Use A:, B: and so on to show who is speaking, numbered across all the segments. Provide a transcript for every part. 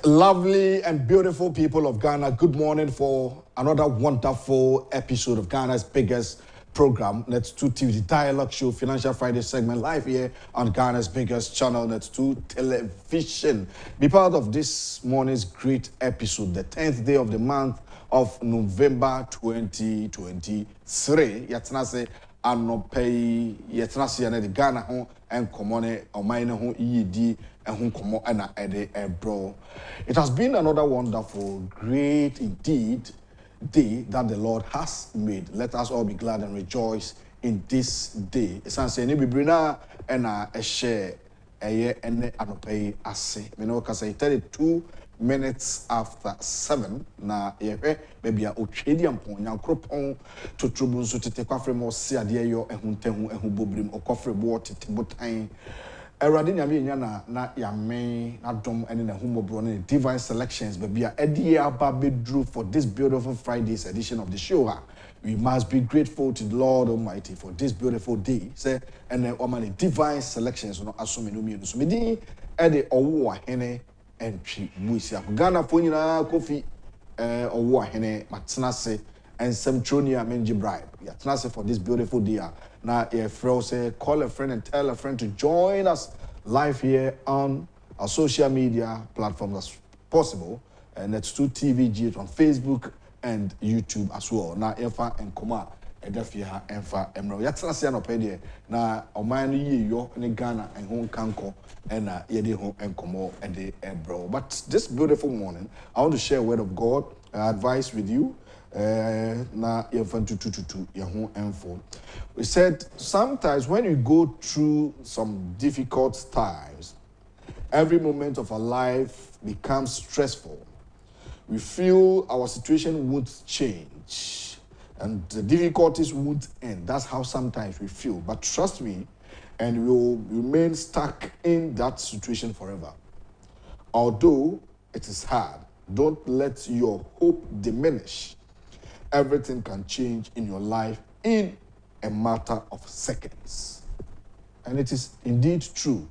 A: Lovely and beautiful people of Ghana, good morning for another wonderful episode of Ghana's biggest program, Let's 2 TV, the Dialogue Show, Financial Friday segment, live here on Ghana's biggest channel, Let's 2 Television. Be part of this morning's great episode, the 10th day of the month of November 2023. Yatanase anopei yatanase yana the Ghana ho and komone omaine ho iyedi ehun komo ana ede ebro. It has been another wonderful, great indeed day that the Lord has made. Let us all be glad and rejoice in this day. Esanse ni bibrina ena share eye ene anopei ase. Me no kasa 32 minutes after 7 na yehwe baby a otwedi ampon nyankropon totrubu nso tete kwafre mo se ade yo ehuntehu ehubobrim okofrebo tete botan Erade nyame nya na yame na dom ene na humobro ne divine selections baby a edi aba bedru for this beautiful Friday's edition of the show. We must be grateful to the Lord Almighty for this beautiful day. Say and the divine selections no asome no mienu so medi ede owo ahene entry muisia Ghana fo nyina kofi owo ahene matnase and Semtronia menji bribe. Yeah, tnase for this beautiful day. Now if you say call a friend and tell a friend to join us live here on our social media platforms as possible. And that's 2 TVG on Facebook and YouTube as well. Now Efa and Koma Edafia Efa Emro. Yatsana no pay na oman ye yo ne Ghana and home kanko and yede home and Komo and the bro. But this beautiful morning, I want to share a word of God advice with you. Na yefantututu yahoo info. We said sometimes when you go through some difficult times, every moment of our life becomes stressful. We feel our situation won't change and the difficulties won't end. That's how sometimes we feel. But trust me, and we'll remain stuck in that situation forever. Although it is hard, don't let your hope diminish. Everything can change in your life in a matter of seconds. And it is indeed true.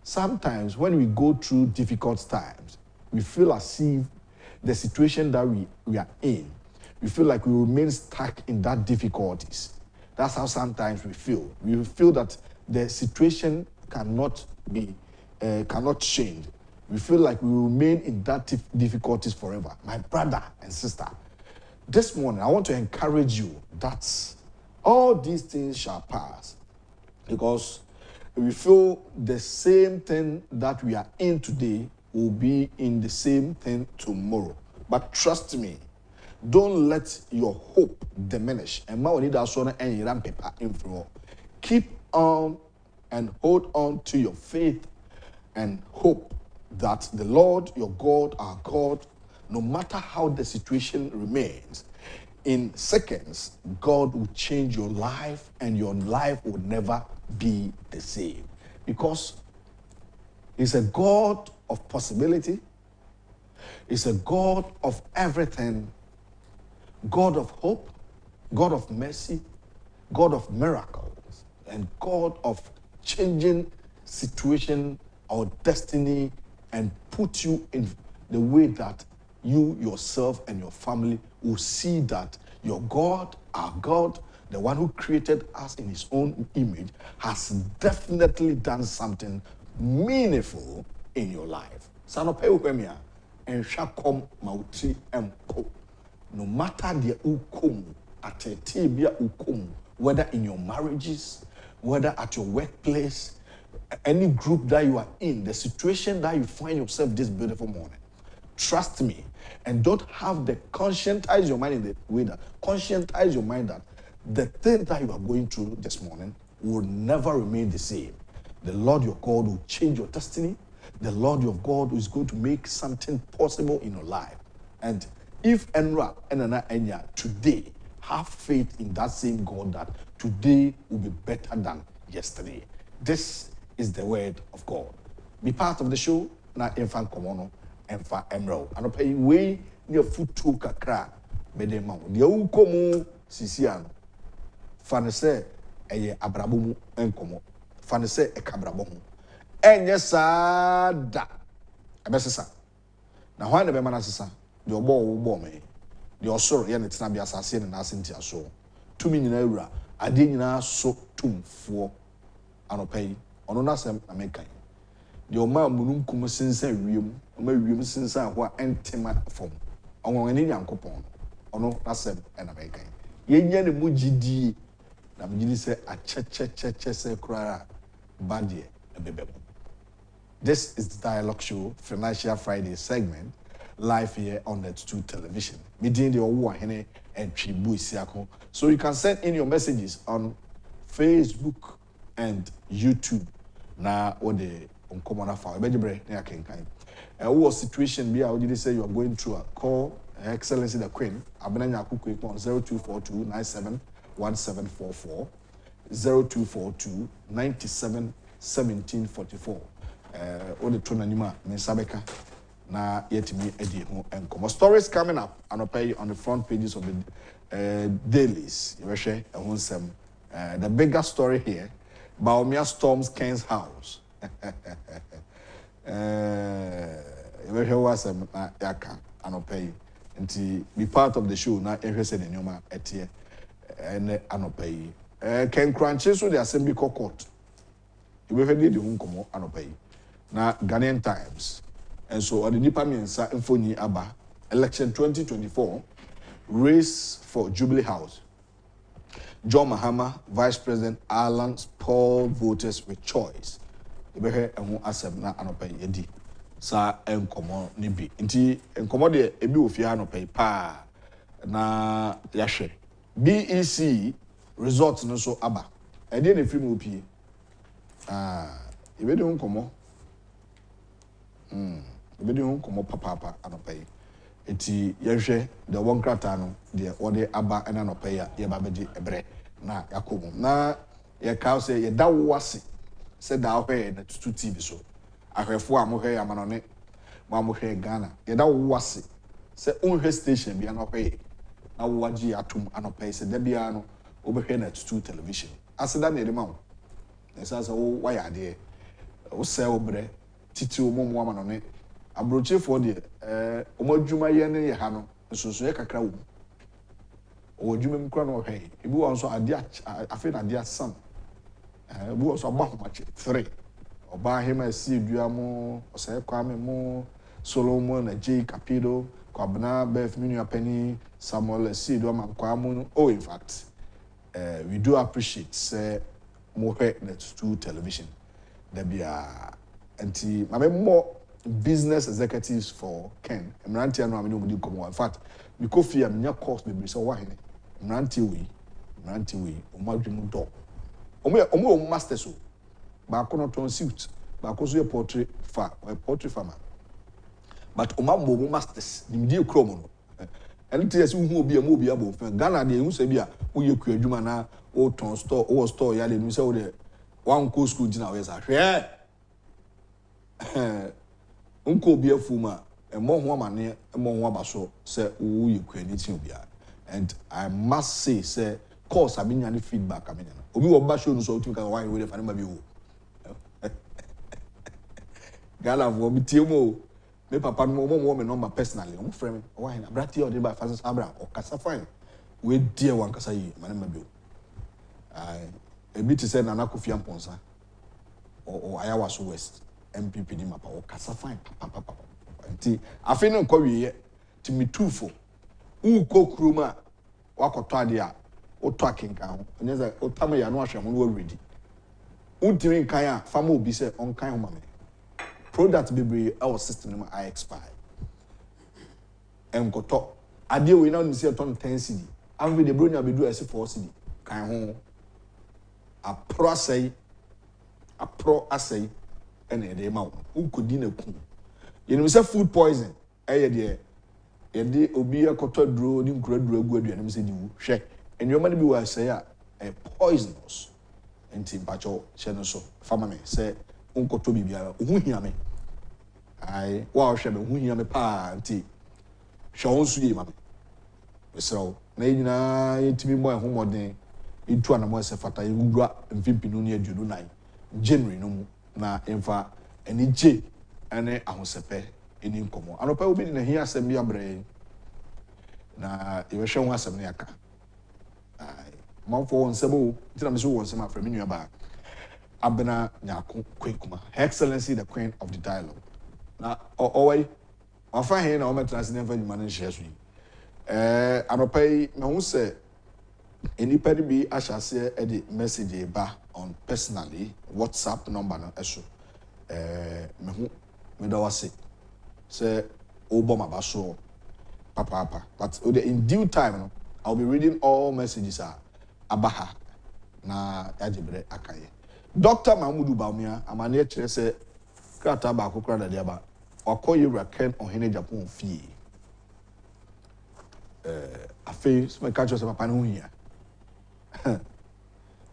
A: Sometimes when we go through difficult times, we feel as if the situation that we are in, we feel like we remain stuck in that difficulties. That's how sometimes we feel. We feel that the situation cannot change. We feel like we remain in that difficulties forever. My brother and sister, this morning, I want to encourage you that all these things shall pass because we feel the same thing that we are in today will be in the same thing tomorrow. But trust me, don't let your hope diminish. Keep on and hold on to your faith and hope that the Lord, your God, our God, no matter how the situation remains, in seconds, God will change your life and your life will never be the same. Because He's a God of possibility. He's a God of everything. God of hope, God of mercy, God of miracles, and God of changing situation or destiny and put you in the way that you yourself and your family will see that your God, our God, the one who created us in his own image, has definitely done something meaningful in your life. No matter the ukum, at a tibia ukum, whether in your marriages, whether at your workplace, any group that you are in, the situation that you find yourself this beautiful morning, trust me, and don't have the conscientize your mind in the way that conscientize your mind that the thing that you are going through this morning will never remain the same. The Lord your God will change your destiny. The Lord your God is going to make something possible in your life. And if Enra Enya today, have faith in that same God that today will be better than yesterday. This is the word of God. Be part of the show. Na Infan Komono, Enfa Emro. And pay way near foot to kakra. Bedema. The Ukomu Sisiano. Fanese eye abrabomu enkomo. Fanese e kabrabomu. Enye sada. Ebesesa. na hwan na be mana sesa de obo wo bo me de osoro ye ne tena bia asase ne na asenti aso tumi nyina awura ade nyina so tumfo anopai ono na asem na mekan de oma mununkum sensan wiem oma wiem sensan ho a entema fom onwo ne nyankopon ono na asem na mekan ye nya ne mugidi na mugidi se achechecheche se krara badie ebebem. This is the Dialogue Show, Financial Friday segment, live here on the 2 television. Meeting the Owuahene and Chibu Isiako. So you can send in your messages on Facebook and YouTube. Now, what the uncommon affair, Bejibre, near Kenkai. What situation be? I would say you are going through a call, Her Excellency the Queen, Abenanya Kuku on 0242 97 1744, 0242 97 1744. Ode to nanima mensabeka na yetimi edi ho enkomo stories coming up and pay on the front pages of the dailies you share the bigger story here Baumia storms Ken's house you share wasem na yaka and pay nti be part of the show na ehwese ne nyoma etie ene anopay Ken Crunchy so the assembly court you be ready the hunkomo anopay na Ghanaian Times. And so on the nipa miensa infoni aba election 2024 race for Jubilee House. John Mahama, Vice President Alan Paul voters with choice. Ebehe ehun asem na anopai yedi. Sa enkomo ni bi. Nti enkomo de ebi ofia anopai pa na yahwe. BEC results no so aba. Ede na free mu opie. Ebe de enkomo Ebedi hu komo papa anopai eti yehwe de won krata no de wode aba ena anopai ya ye ba beji ebre na yakomo na ye ka say ye da wase se da hwe na tutu TV so ahwefo a mo hwe amanone mo hwe Ghana ye da wase se unhwe station bia na hwe na waji atum anopai se da bia no obehwe na tutu television aseda na edema wo na sasa wo waya ade wo se obre titi omomo amanone abrochefo de omadwuma ye ne ye ha no nsoso ye kakra wo odwuma mkura no hwe ebi won so ade afi na ade asam ebi won so agbahomache 3 oba hema si dua mo osai kwame mo Solomon na J Capido kwabna bef minu apani Samuel si dua mankwa mo oh in fact we do appreciate say mo hwe na 2 television da bia anti mabe more business executives for Ken Mranti anu ameni omudi komo in fact mi kofi am nya course be so wa hene Mranti we omadwemu do omo master so ba ko no ton suit ba ko so ye portrait farmer but omambo masters nimdi ekromo no enti yesi hu obi abo fe Ghana de hu se bia wo ye ku adwuma na wo ton store wo store ya le mi se wo de one co school dina we sa hwe unko obi afuma emo ho amane emo ho abaso se wo ye ku ani tin obia and I must say course abinya ni feedback amenya obi wo ba show no so tumi ka why we dey fane ma bi wo Ghana wo bi tie mo me papa mo me number personally o frame me why na brati o dey ba fast abra o kasa fine we die wan kasa yi mane ma bi wo ebi ti say na akufo amponsa o ayawa so west MPP ni mapa o kasa fine papa nti afi no nkɔ wiye ti mitufo uko kroma wakɔtɔ ade a wotɔ akenkan ho nyeza otam ya no ahwɛ ho no already untimi nkan a fama obi sɛ ɔnkan ho mame product bebree our system no I expire enkɔtɔ ade we na no si ɛtɔ no 10 cedi amwe de bronya bedu ɛse 4 cedi kan ho apro asai ene de ma wo ukodi na ku yenim se food poison eye de yede obi akɔtɔ duro ni nkura duro agu aduane se di wu hwɛ enwoma ne bi wa asai a poisonous enti bacho hye no so fama me se unkɔtɔ bibia ohu hia me ai wa hwɛ me ohu hia me pa enti hwɛ wo nso ye ma me mesrawo na nyina yetimi mo ehom modern itu anamo se fata yewura mfimpinu ne aduonu nan January no mu na emfa ani je ene ahosepe any incomo. And opa obi na here asem bia bre na e we hwe ho asem na yaka. Man for one sebo, tina me so won sem afra me nua ba. Abena nyako kwekuma. Her Excellency the Queen of the Dialogue. Na owai wafa he na o metra se nemfa nyuma ne share so yi. Anopa yi me hu se enipa ni bi ahyase e de message ba on personally WhatsApp number no eso. Me hu me da wase say obo mabaso papa but in due time no I'll be reading all messages abaha na yajibre akaye. Dr. Mahmudu Baumia amane kire se krata ba akokra da dia ba wakoye raken ohene Agyapong fie afei so me catch us papa no hia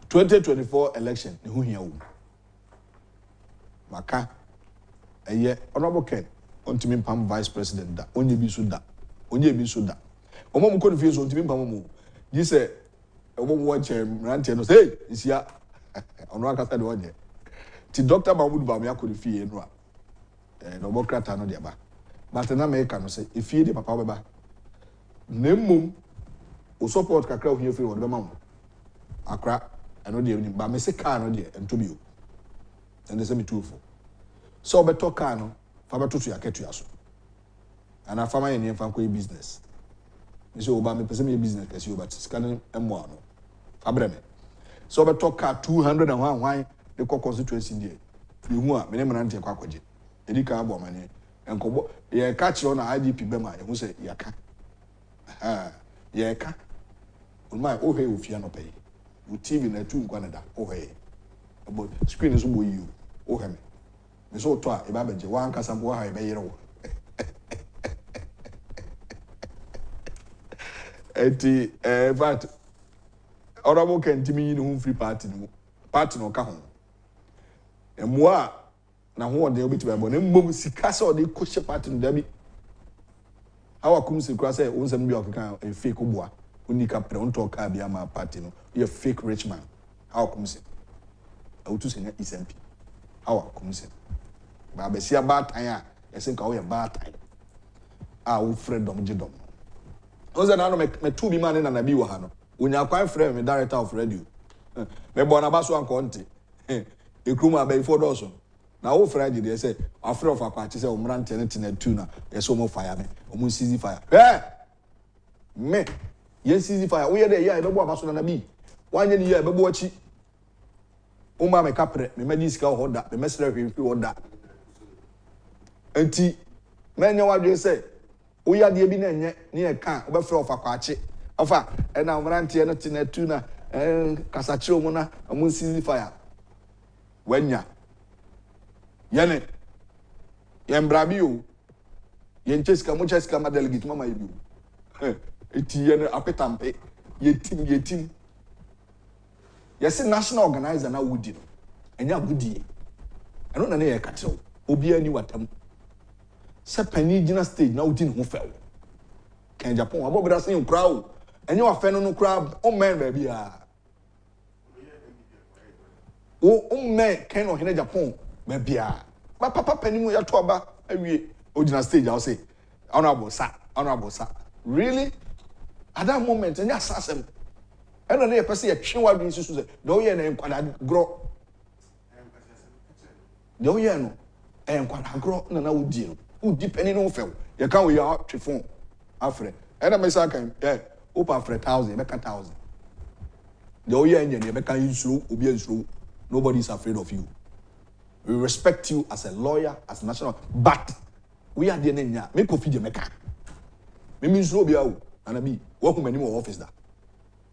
A: 2024 election ne ho hia wo maka eye honorable Ken ontimi pam vice president da onye bi so da omo mu ko ne fie so ontimi pam mu yi se omo mu wache rante no say isia ono akasa de onye ti Dr. Mahmoud Bamia ko ne fie no a no bokrata no de ba but na me ka no say efie de papa beba nemmum o support kakra o hie fie wo de ma mo akra eno de ni ba me se car no de entobio and they say me too for so beto car no fa beto to yaketu yaso and afama ye nfa ko business me say oba me pese me business kasi oba scan emo ano fa bre me so beto car 200 and one the constituency there you hu a me ne mrante kwa kwaje edika abo mane enkobo ye ka kire na IDP be ma ye hu say yaka ye ka my oh hey ofia no pay u TV na tu nkwa na da oh hey but screen is bo you oh hey me so to a e ba beje wan kasa bo ha e be yere wo eti but honorable Kencity no free party no ka ho emwa na ho de obi tiba bo na mbom sika se ode ko party no da bi hawa kum se kura se onsam bi okaka e fake oboa unika pre on talk ka bia ma party no you fake rich man hawa kum se awutu se nya SMP hawa kum se ba be sia ba tan a yesen ka wo ye ba tan wo freedom gidom oza na no me tu bi man na bi wo ha no onya kwan frɛ me director of radio me bo na ba so ankonte ekruma ba ifo doso na wo frɛ de say afrɛ of akwachi say o mrante ne tina tu na yeso mo fire me o mo seize fire me yen seize fire wo ye de ya e bebo abaso na bi wanye ni ya e bebo achi o ma me kapre me madi sika ho da me mesre hwemfi ho da enti menye wadwe say wo ya de bi na enye ne e kan wo be frɛ of akwachi afa e na mrante ne tina tu na kasachiro mo na o mo seize fire wanya yene yembrabi o yencheska mo cheska ma delegate mama yibi eti yene apetampe yetim yesi national organizer na wudi no enya wudi eno na ne ye katiro obi ani watam se pani gina stage na wudi no fel kan Agyapong abobra sen kura o enya wa fe no kura o men ba bia o men kan o hene Agyapong ba bia ba papa panimu ya to aba awie ogina stage I say honorable sir really at that moment enya assassin eno na ye pese ye twe wadun sisu se do ye na enkwada gro do ye no enkwada gro na wudi no wudi pani no fel ye kan we ya twe phone afre ena me sa kan opa afre 1000 be ka 1000 do ye enye ne be kan insuro obi insuro nobody is afraid of you. We respect you as a lawyer, as a national, but we are the nenya. Me kofi de meka. Me means no bia o. Anabi, wo hu mani mo office da.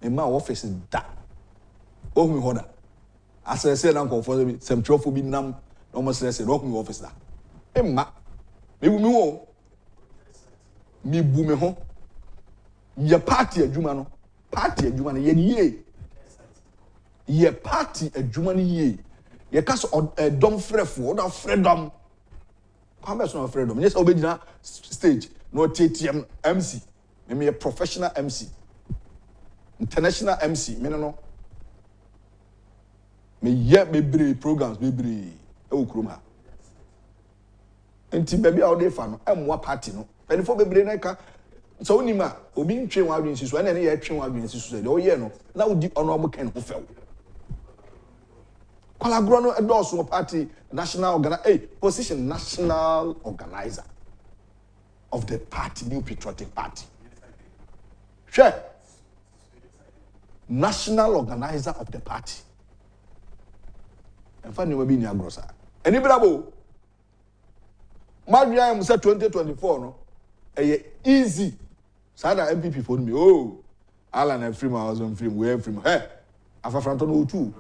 A: Me ma office da. Wo hu me hoda. As I say na comfort me, some trophy bi nam, almost say wo hu me office da. E ma. Me bu me wo. Me bu me ho. Ye party adwuma no. Party adwuma no ye ye. Ye party adwuma no ye. Ye cast dom frefo, or freedom. Come back on freedom. Yes, obedient stage. No TTM MC. Me a professional MC. International MC. Me no. Me yet me brave programs, me brave. E ukruma. Enti baby a ode fa no emwa party no penifo bebre na ka so onima obi ntwe wa adwen siso na ye twe wa adwen siso de oye no na odi ono obo ken ho few kwala gro no endorse party national position national organizer of the party, New Patriotic Party. Sure. National organizer of the party. And finally, we'll be near Grossa. Any bravo? Madria, I'm said 2024, no? Easy. Sada MPP for me. Oh, Alan and Freeman, I was on Freeman. We're Freeman. Hey, Afa Frantono, too.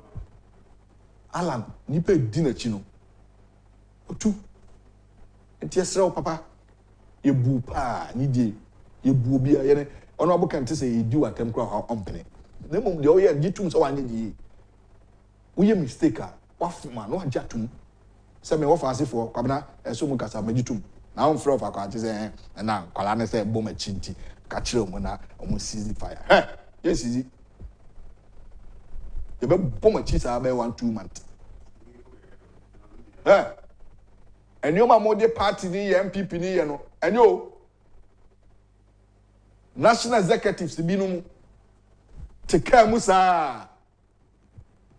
A: Alan, nipe dinner chino. Two. And yes, papa. Yebu pa ni die yebu bia ye ne ono abokan te say e di watem kra ha ompene na mum de oye gitum so wan die wo ye mistake a wafuma no ajatum se me wo faasefo kwabena eso mu kasa magitum na on fro fa kwa te say na kwala ne say bom achinti ka kire mu na omu seize fire yes easy ye be bom achi sa be 1-2 months and you ma party ni MPP ni ye no and you national executives bi no mu te ka mu sa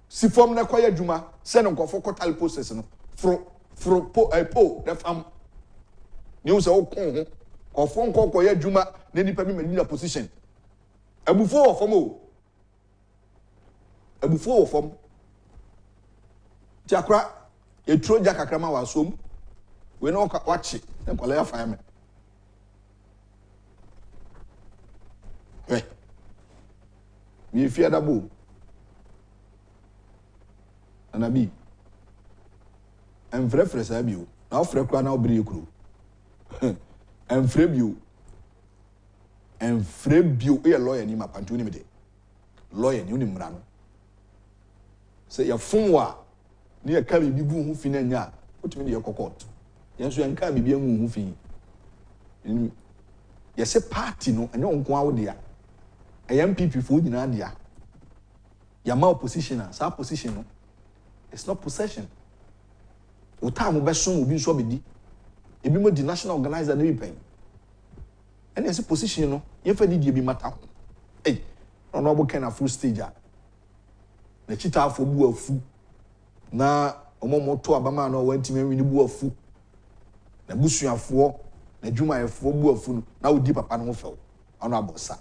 A: si form na kwaya djuma se no nkofo kotal process no po the fam ni se o kon ho kofo nkoko ya djuma na nipa bi ma position abufo of form abufo of form ti akra e troja kakrama wa som we no watch dem kwala ya fire me mi fi adabo anabi enfrefre sa bio na ofre kwa na obiri ekuru enfre bio e lawyer ni mapantu ni me de lawyer ni uni mra no se ya funwa ni ya ka bi gu hu fi na nya otimi de ye court yenso yanka bibia ngu hu fi yese party no enye onko awo dia MPP fo nyina dia ya ma opposition sa position no it's not possession o time be so obi so bedi ebi mo di national organizer na bi pen ene yese position no ye fa di bi mata ho ono obo ken full stage a na chita afo bu afu na omo to abama na o wantimi wi ni bu afu na busuafo na dwumayefo bu afu na odi papa no few ono abosa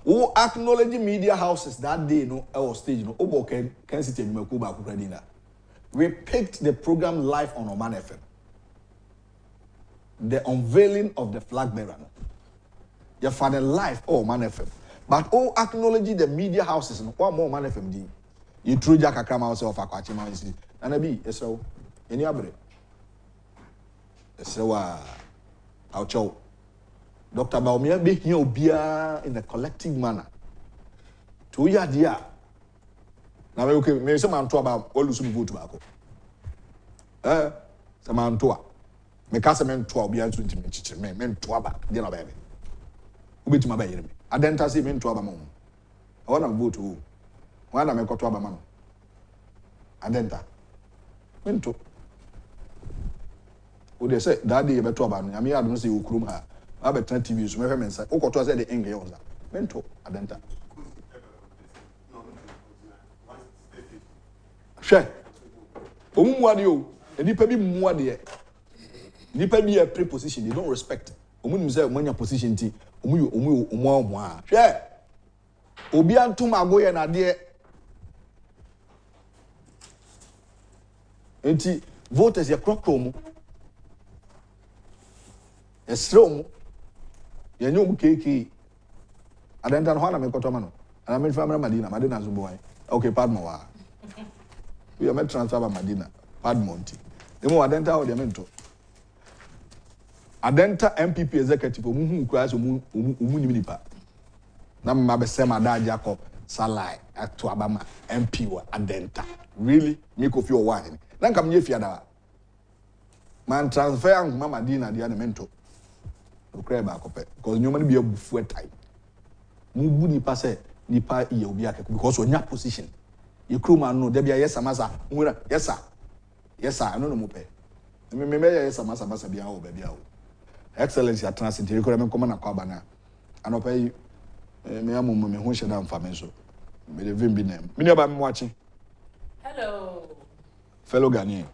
A: wo acknowledge media houses that day no our stage no obo Kencity Media ba ku kradina we picked the program live on Oman FM the unveiling of the flag bearer no you find it live on Oman FM but acknowledge the media houses no one more Oman FM di you true jack akrama house of akwachi man is na bi eso eni abre so I'll show Dr. Baumia be here obia in a collective manner. 2 years dia. Now okay, me say man to about all lose vote back. Say man to. Me ka say men to obia 20 minutes men to aba dia na ba me. Obi tuma ba yire me. Adenta say men to aba mo. I want to vote who. Why na me ko to aba man. Adenta. Men to they say that day you better about me. I mean, I don't say Ukrum ha. I better TV so me mensa. O koto say the English on that. Mento adenta. She. Omumuade o. Enipa bi muade. Nipa bi a preposition they don't respect. Omu say omanya position ti. Omu a. She. Obi antum agoye na de. Enti voters ya krokro esrom yenyo keke adenta no hana me koto ma no ana me family Madina zubo ai okay pardon wa we are transfer ba Madina pardon monti emo adenta o de mento adenta MPP executive omu kura so omu nyimi nipa na mma be sema da Agyapong salai ato abama MP wa adenta really me ko fi o wa hen na nka me fi adawa man transfer an Madina dia na mento okra ba akopɛ because nyoma no bi abufu etai mu bu nipa sɛ nipa ye obi akeko because onya position ye kroma no da bia yes amasa nwura yes sir no mo pɛ Me sama bia o bia o. Excellence ya transit e ko me koma na kwa bana. Anopa yi me amumu me ho hye da mfa me so. Me de vim bi nem. Me ne ba me watching.
B: Hello.
A: Fellow Ghanaian.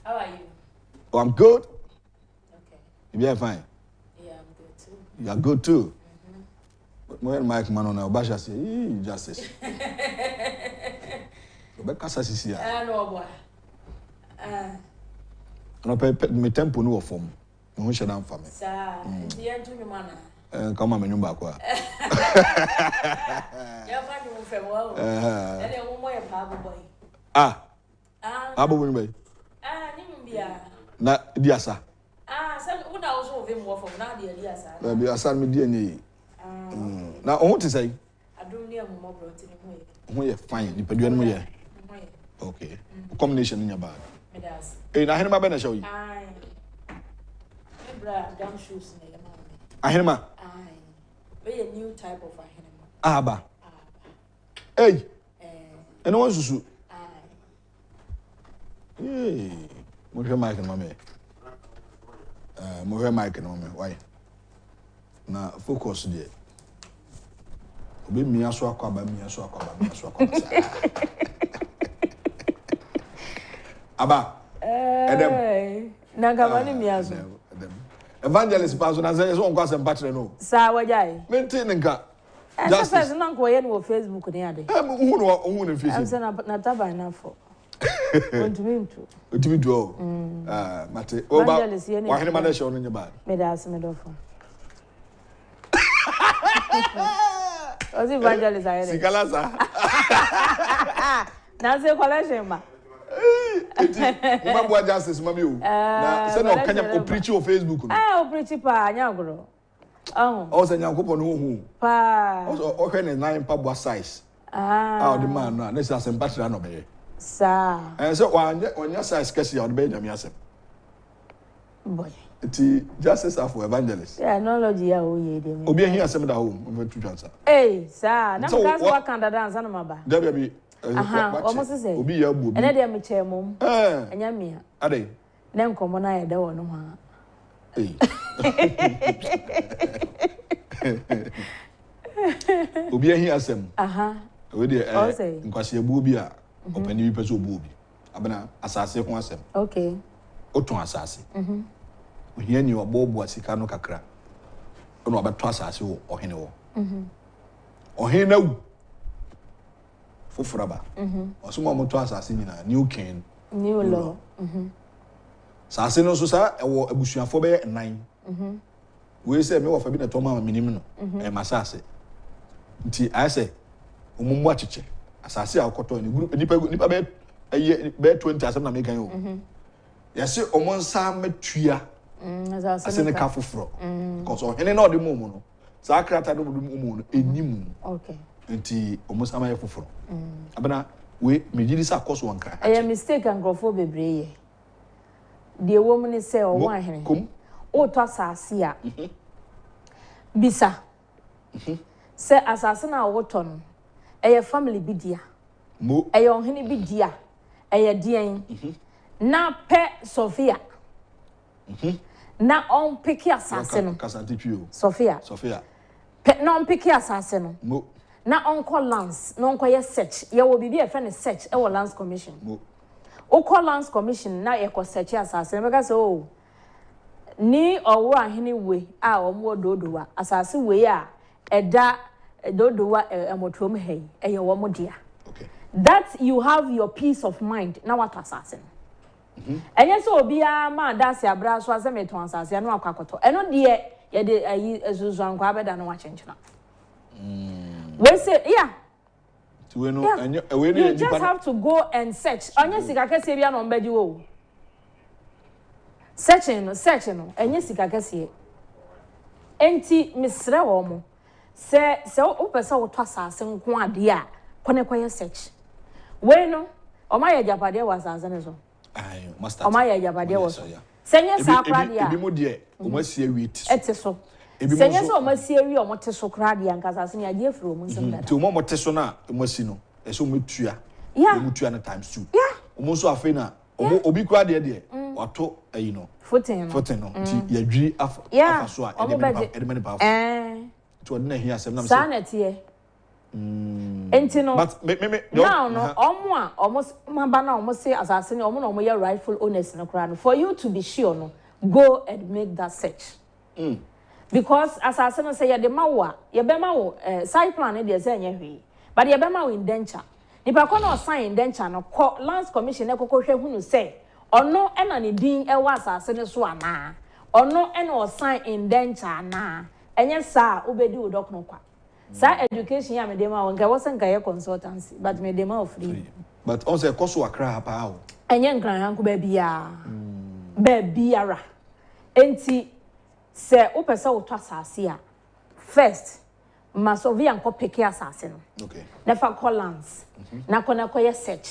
B: How are you?
A: Oh, I'm good.
B: Okay.
A: You are fine.
B: Yeah, I'm good too.
A: You are good too. When Mike Manon na Obasha say, justice. Obeka sasisi ya.
B: No boy.
A: No me tempo no form. Me ho hye da mfa me.
B: Sir, the end to man.
A: Come on, me nyumba kwa.
B: Ya fa ni mo fe wo. E le mo mo ye pa boy.
A: Abo woni bay.
B: Ni mbia.
A: Na diasa.
B: Se una wo so ve mo fo na de diasa.
A: Na diasa me die ni. Na o ti say?
B: Adum ni mo mo bro ti ni mo ye.
A: Ho ye fine, ni padua no ye. Okay. Combination in your bag.
B: Me das.
A: Na henema be na show you.
B: Bra, down shoes na ye ma.
A: Ahenema.
B: We a new type of ahenema.
A: Aba. Hey. Eno won susu. Mo hwe mic no me. Mo hwe mic no me. Why? Na focus there. Obi mi aso akwaba. Aba.
B: Edem. Na kamani mi aso.
A: Evangelist pastor na say so on kwasem battery no.
B: Sa wajai.
A: Maintain nka.
B: Just person na ko ye no Facebook ni ade.
A: Hu no Facebook.
B: Am say na taba na fo. Ontumi
A: do. Mate. Oba. Wa hene ma na show no nya ba.
B: Me da asem do fo. Ozi evangelist ayere.
A: Sikalasa.
B: Na say collection ma.
A: Uma boa justice mami o. Na say no kanya o preach o Facebook no.
B: O preach pa anya agro.
A: O say nyankopon no hu.
B: Pa.
A: O hwe ne nine pa boa size. O the man no, na say asem battery no be.
B: Sa.
A: So onya size kesi o be nyame asem.
B: Boy.
A: Ti justice for evangelist.
B: Yeah, knowledge ya o ye dem.
A: Obi ehia asem da home, o tu twansa.
B: Sa, na because what can that dance na maba.
A: Da be
B: almost say.
A: Obi ya bu obi.
B: Ene dem che mom. Enya mia.
A: Ade.
B: Na nkomo na ye da wo no ha.
A: Obi ehia asem. We de nkwase ebu obi a opani bi pese obu obi. Abena asase ho asem.
B: Okay.
A: Oton asase. Ohia ni obobo asika no kakra. Ono abeto asase wo ohene wo. Ohene na wu. Fofuraba. Osuma moto asase nyina new king.
B: New law.
A: Sase no so sa ewo abusuafo be 9. We say me wo fa bi na to ma minim no. Masase. Nti I say omummu achiche. Asase a okoto ni group nipa be 20 asem na me kan yo. Yase omonsa matua. Asase ne ka foforo. Because ohene na odi mumu no. Sa krata do mumu no enim.
B: Okay.
A: Nti omonsa ma ye foforo. Abena we mejiri sa koso wanka.
B: A mistake angrofo bebreye. De woman ni say o wan hene.
A: Kom.
B: O to asase a. Bisa. Se asase na wo to no. Eye family bi dia.
A: Mo.
B: Eye ohene bi dia. Eye dien. Na pe Sophia. Na on pick asase no.
A: Kasante pio.
B: Sophia. Pe na on pick asase no.
A: Mo.
B: Na onko lands, na onko ye search. Ye wo bibi e fe ne search e wo lands commission.
A: Mo.
B: O call lands commission na ye ko search asase. Make say o ni owo ahene we a omo dodowa. Asase we a eda dodowa emotrom hey. Eye wo mo dia.
A: Okay.
B: That you have your peace of mind. Na what asase. Enye so obi a ma da se abra so aseme to asase no akwakoto. Eno de ye de ayi ezuzu anko abeda no wachenchina. We say, yeah. You just have to go and search. Onye sika kese bia no mbedi wo. Searching, enye sika kese. Enti misre wo mo. Se o pese wo to asase nko ade a, kone kwaye search. We no, o ma ye japade wa asase ne so.
A: Ai, master.
B: O ma ye japade wo so. Senye sa krade a.
A: Ebi mo de, o ma sie wit.
B: Ete so. Senye so o ma sie wi o mo te so krade a nkasa se ne ade afro mo nsem dada.
A: Ti o mo te so na o ma si no. E so mo tua.
B: Yeah.
A: Mo tua na times 2.
B: Yeah.
A: O mo so afi na, obi krade de. wato you know
B: footing
A: no nti yadwi afa so a edemani ba to odina hia asem na me
B: sanete enti no
A: but me
B: now no almost maba na almost say asase ne no your rightful owners no kra no for you to be sure no go and make that search because asase no say ye de mawo ye be mawo side plan ne de say nya hwe but ye be mawo indenture nipa ko na sign indenture no ko lands commission e kokohwe hunu say ono ena ne din e wa asase ne so ana ono ena o sign indenture na enye sa obedi udok no kwa sa education ya me dem a wonka wosen ka ye consultancy but me dem of free
A: but on say koso akra pa o
B: enye nkran yanko ba biara enti se opese woto asase a first masovi anko peke asase no
A: okay
B: na fa collants na kona koye search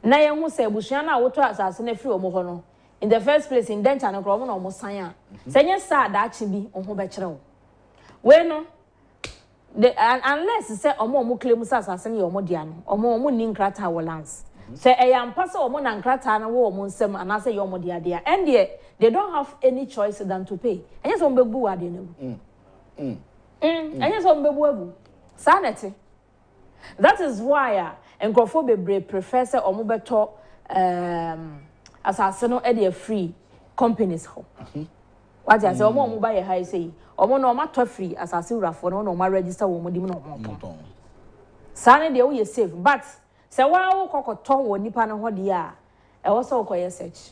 B: na ye hu se busuan na woto asase na free omo ho no in the first place in denture no kro omo na omo san a se nye sa da achi bi oho be kire wo we no unless say omo claim say asase na omo dia no omo ni nkrata walance say eyampa say omo na nkrata na wo omo nsem ana say omo dia dia and they don't have any choice than to pay enye so mbebu wa de na enye so mbebu abu sanity that is why enkrofo bebre prefer say omo beto asase no e dey free companies ho what you say omo buy a high say omo no ma to free asase urafo no no ma register wo modim no omo ton sane de wo ye safe but say wa wo kokoto wo nipa no ho de a e wo so ko ye search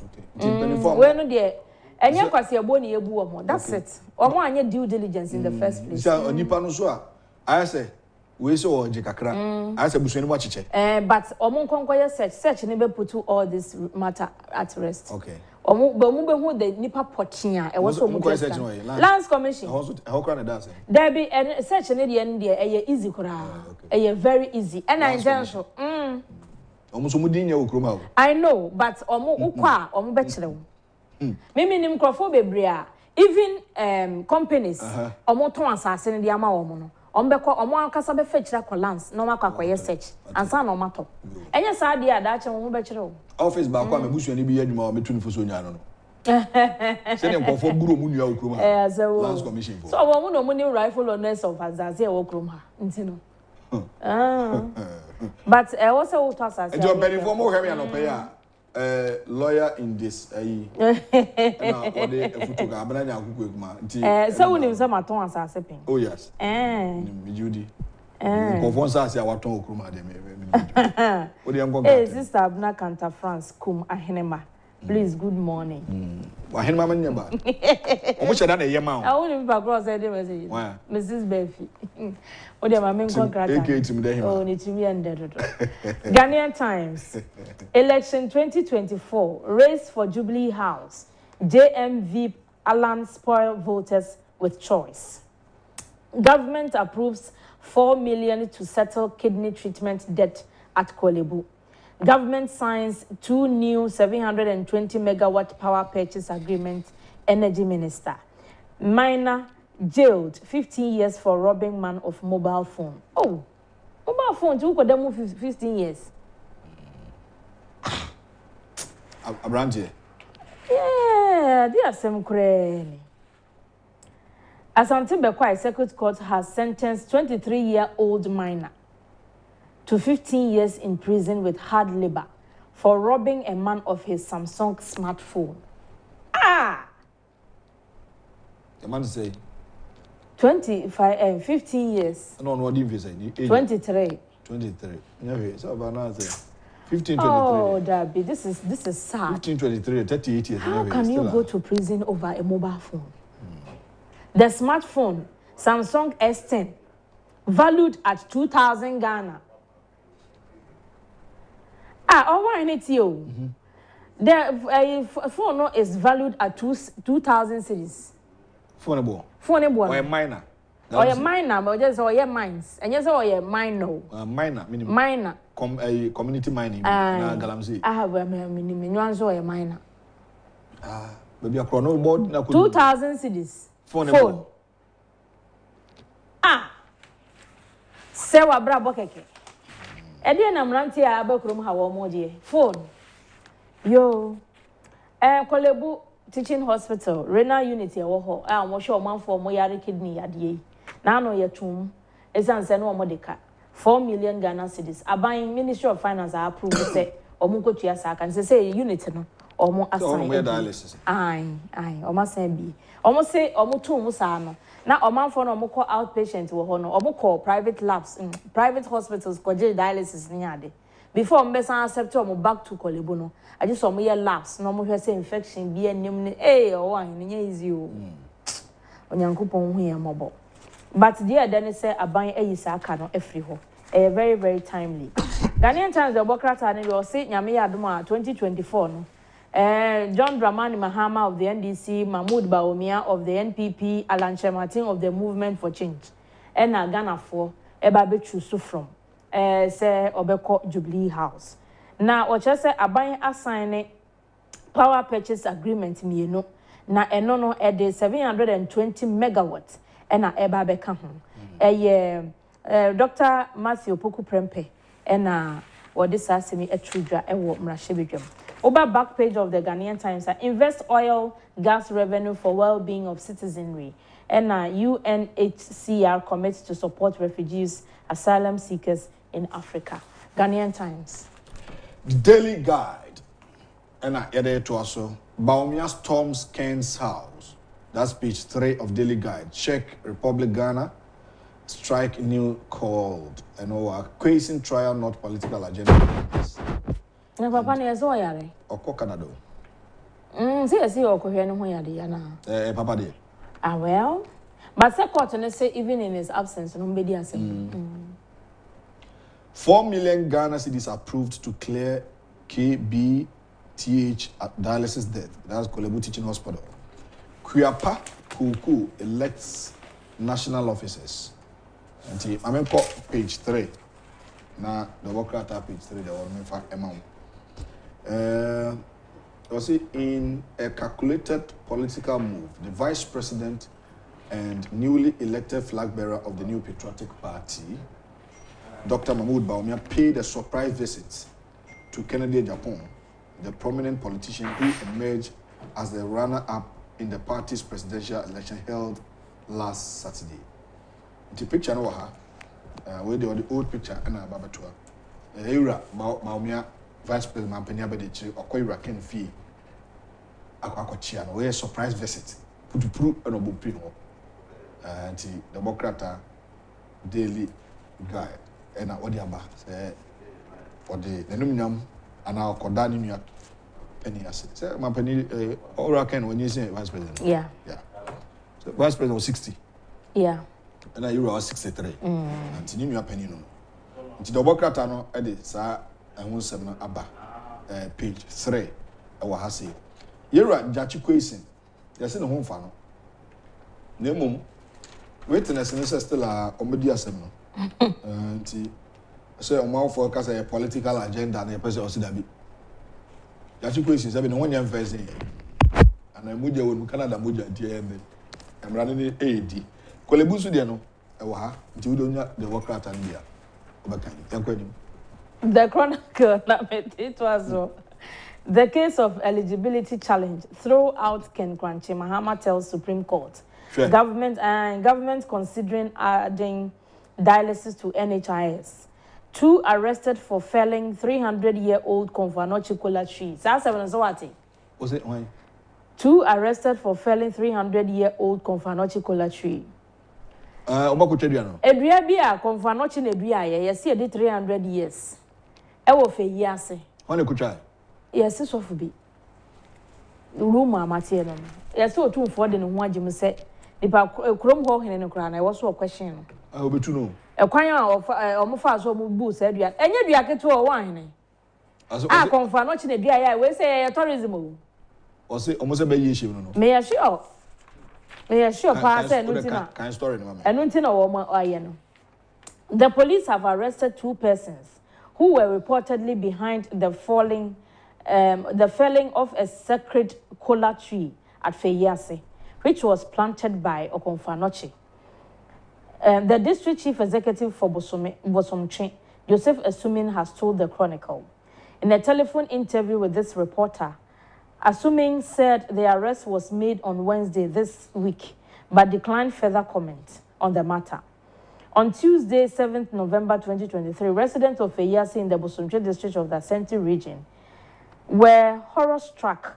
B: okay we no de enye kwase ebo ne yebu omo that's it omo anye due diligence in the first place
A: say nipa no so a I say we so oje kakra I say busuani mo chiche
B: but omo nkonko ye search ne be put all this matter at rest
A: okay
B: omo be hu the nipa pochia e wo so mo lands commission
A: how can that say
B: there be search ne de e easy kura e very easy and I intention
A: omo so mudin ya okroma o
B: I know but omo ukwa omo be kire wo mimi nim crofo bebre a even companies omo ton asase ne de ama omo no ombeko omo akasa be fa kira collance no makwa akoye search ansa na omato enye sa de ada ache wo be kire wo
A: office ba kwa mebusuani bi adwuma o metu nfo so nya no se ne nkofo buru mu nua okroma lands commission
B: so wo no mu ni rifle owners of azase e wo kroma ntino but wo se wo to asase
A: e jo benifo mo hwe me anope ya lawyer in this na ode efuto ga abana nya akukwu ekuma nti
B: se wo nim se maton asase pen
A: oh yes mi judi confond asase awaton okroma de me ode enko ga
B: sister Abna Kanta France kum ahenema please good morning
A: ahenema manya ba omo cheda na yema o
B: I won't be across the message Mrs. Befi ode ma men contract oh ni timi ended Ghanaian Times election 2024 race for Jubilee House JMV Alan spoil voters with choice government approves 4 million to settle kidney treatment debt at Kolebu. Government signs 2 new 720 megawatt power purchase agreement. Energy Minister. Minor jailed 15 years for robbing man of mobile phone. Oh, mobile phone, you could demo 15 years.
A: Abranje.
B: Yeah, there are some crazy. Asante Bekwai Circuit Court has sentenced 23-year-old minor to 15 years in prison with hard labor for robbing a man of his Samsung smartphone.
A: The man say
B: 15 years.
A: No, what do you say?
B: 23.
A: 23. Yeah, so about 15, 23.
B: Oh, Darby, this is sad.
A: 15, 23, 38 years.
B: How can you go to prison over a mobile phone? The smartphone, Samsung S10, valued at 2,000 Ghana. Why not you? The phone is valued at 2,000 cedis.
A: Phone
B: or
A: a minor.
B: Or a minor, but just or your mines. And yes, or your minor.
A: Minor, minimum.
B: Minor.
A: Community mining. Galamsey.
B: I have a minimum. You answer a minor.
A: Maybe a chrono board.
B: 2,000 cedis. Phone. Sewa brabo keke. Edi na mranti ya abekrum ha wo mo die. Phone. Yo. Kolebu Teaching Hospital, renal unit ya wo ho. Mo sure man for mo yare kidney yade. Na no ye tum. Esanse no mo deka. 4 million Ghana cedis. Aban Ministry of Finance approve say omo kotua sa kan say unit no omo assign
A: dialysis.
B: Aye, omo assign bi. Omo say omo tum sa no. Na omanfo no omo call outpatient wo ho no. Omo call private labs, private hospitals ko je dialysis ni ade. Before mbesa accept omo back to Kolebu no. I just omo ye labs no omo hwe say infection bi enim ni o wan ni easy o. Onyankopon hu ye mobo. But dear then say aban eyisa aka no efri ho. Very very timely. Ghanaian Times the Democrat and will say nyame yadoma 2024 no. John Dramani Mahama of the NDC, Mahmoud Bawumia of the NPP, Alan Martin of the Movement for Change. And Ghana for eba be choose from say Obeko Jubilee House. Now what just say aban assign power purchase agreement mienu na eno no e de 720 megawatts ena eba beka ho. Dr. Matthew Poku Prempe ena wodi sasemi etrudwa ewo mrahye Oba back page of the Ghanaian Times invest oil gas revenue for well-being of citizenry and UNHCR commits to support refugees asylum seekers in Africa. Ghanaian Times.
A: The Daily Guide and yede to also Bawumia storms Ken's house. That's page 3 of Daily Guide. Check Republic Ghana. Strike new called and over quasing trial not political agenda.
B: Na papa ne yeso yare.
A: Oko Canada.
B: See oko hwe no ho yade ya na.
A: Papa de.
B: Well. But the court and say even in his absence no be di asem.
A: 4 million Ghana cedis approved to clear KBTH at dialysis death. That's Kolebu Teaching Hospital. Kuyapa Kuku elects national officers. And I'm on page 3. Now, the worker at page 3, the one in fact amount. Was it in a calculated political move? The vice president and newly elected flag bearer of the New Patriotic Party, Dr. Mahmoud Bawumia, paid a surprise visit to Kennedy Agyapong, the prominent politician who emerged as the runner-up in the party's presidential election held last Saturday. The picture no where the old picture and Babatua. Era Bawumia vice president Mampenia Bedechi Okoira Ken Fee Akwakochia where surprise visit put an obupi ho. And the Democrat Daily Guide and Odiaba say for the nominum and our Kodani New York penny asset. Say Mampeni Ora Ken when you say vice president.
B: Yeah.
A: So vice president was 60.
B: Yeah.
A: And I was 63. And New York penny no. The Democrat no edit sa and 17 aba page 3 wa ha say. Yera Jachi Kwesen. You see the home fa no. Nemum witness is still a comedy assembly. And so on for cause a political agenda and a person or sidabi. Jachi Kwesen say no one yam first and I muja we Canada muja DMB. I'm running AD. Kolebu su de no e wo ha nti we donya the worker at India. Obakan. Yankwanim.
B: The Chronicle it was the case of eligibility challenge throw out Ken Kranchi Mahama tells Supreme Court. Sure. Government considering adding dialysis to NHIS. 2 arrested for felling 300-year-old Konfanochi cola tree.
A: Was it why?
B: 2 arrested for felling 300-year-old Konfanochi cola tree.
A: Obako Chediano.
B: Edria bia Konfanochi nedria ye see e 300 years. E wo fe yiase.
A: When you try?
B: Yes, so for be. Rumor matie no. Yes, so too for the no ho agim say nipa krom ho hene no kra na e wo so question no.
A: Obetu no.
B: E kwan a omofa so mo bu sa dua. Enye dua keto o wan hene. Konfanochi nedria ya we say tourism o. O
A: say almost be ye shim no.
B: Me ya sure. Pa say no tina.
A: Kind story no ma.
B: Enu tina wo mo aye no. The police have arrested 2 persons who were reportedly behind the felling of a sacred kola tree at Feyase, which was planted by Okonfanochi. The district chief executive for Bosomtwe, Joseph Assuming, has told the Chronicle. In a telephone interview with this reporter, Assuming said the arrest was made on Wednesday this week, but declined further comment on the matter. On Tuesday, 7th November 2023, residents of Eyasi in the Bosomtwe district of the Ashanti region were horror-struck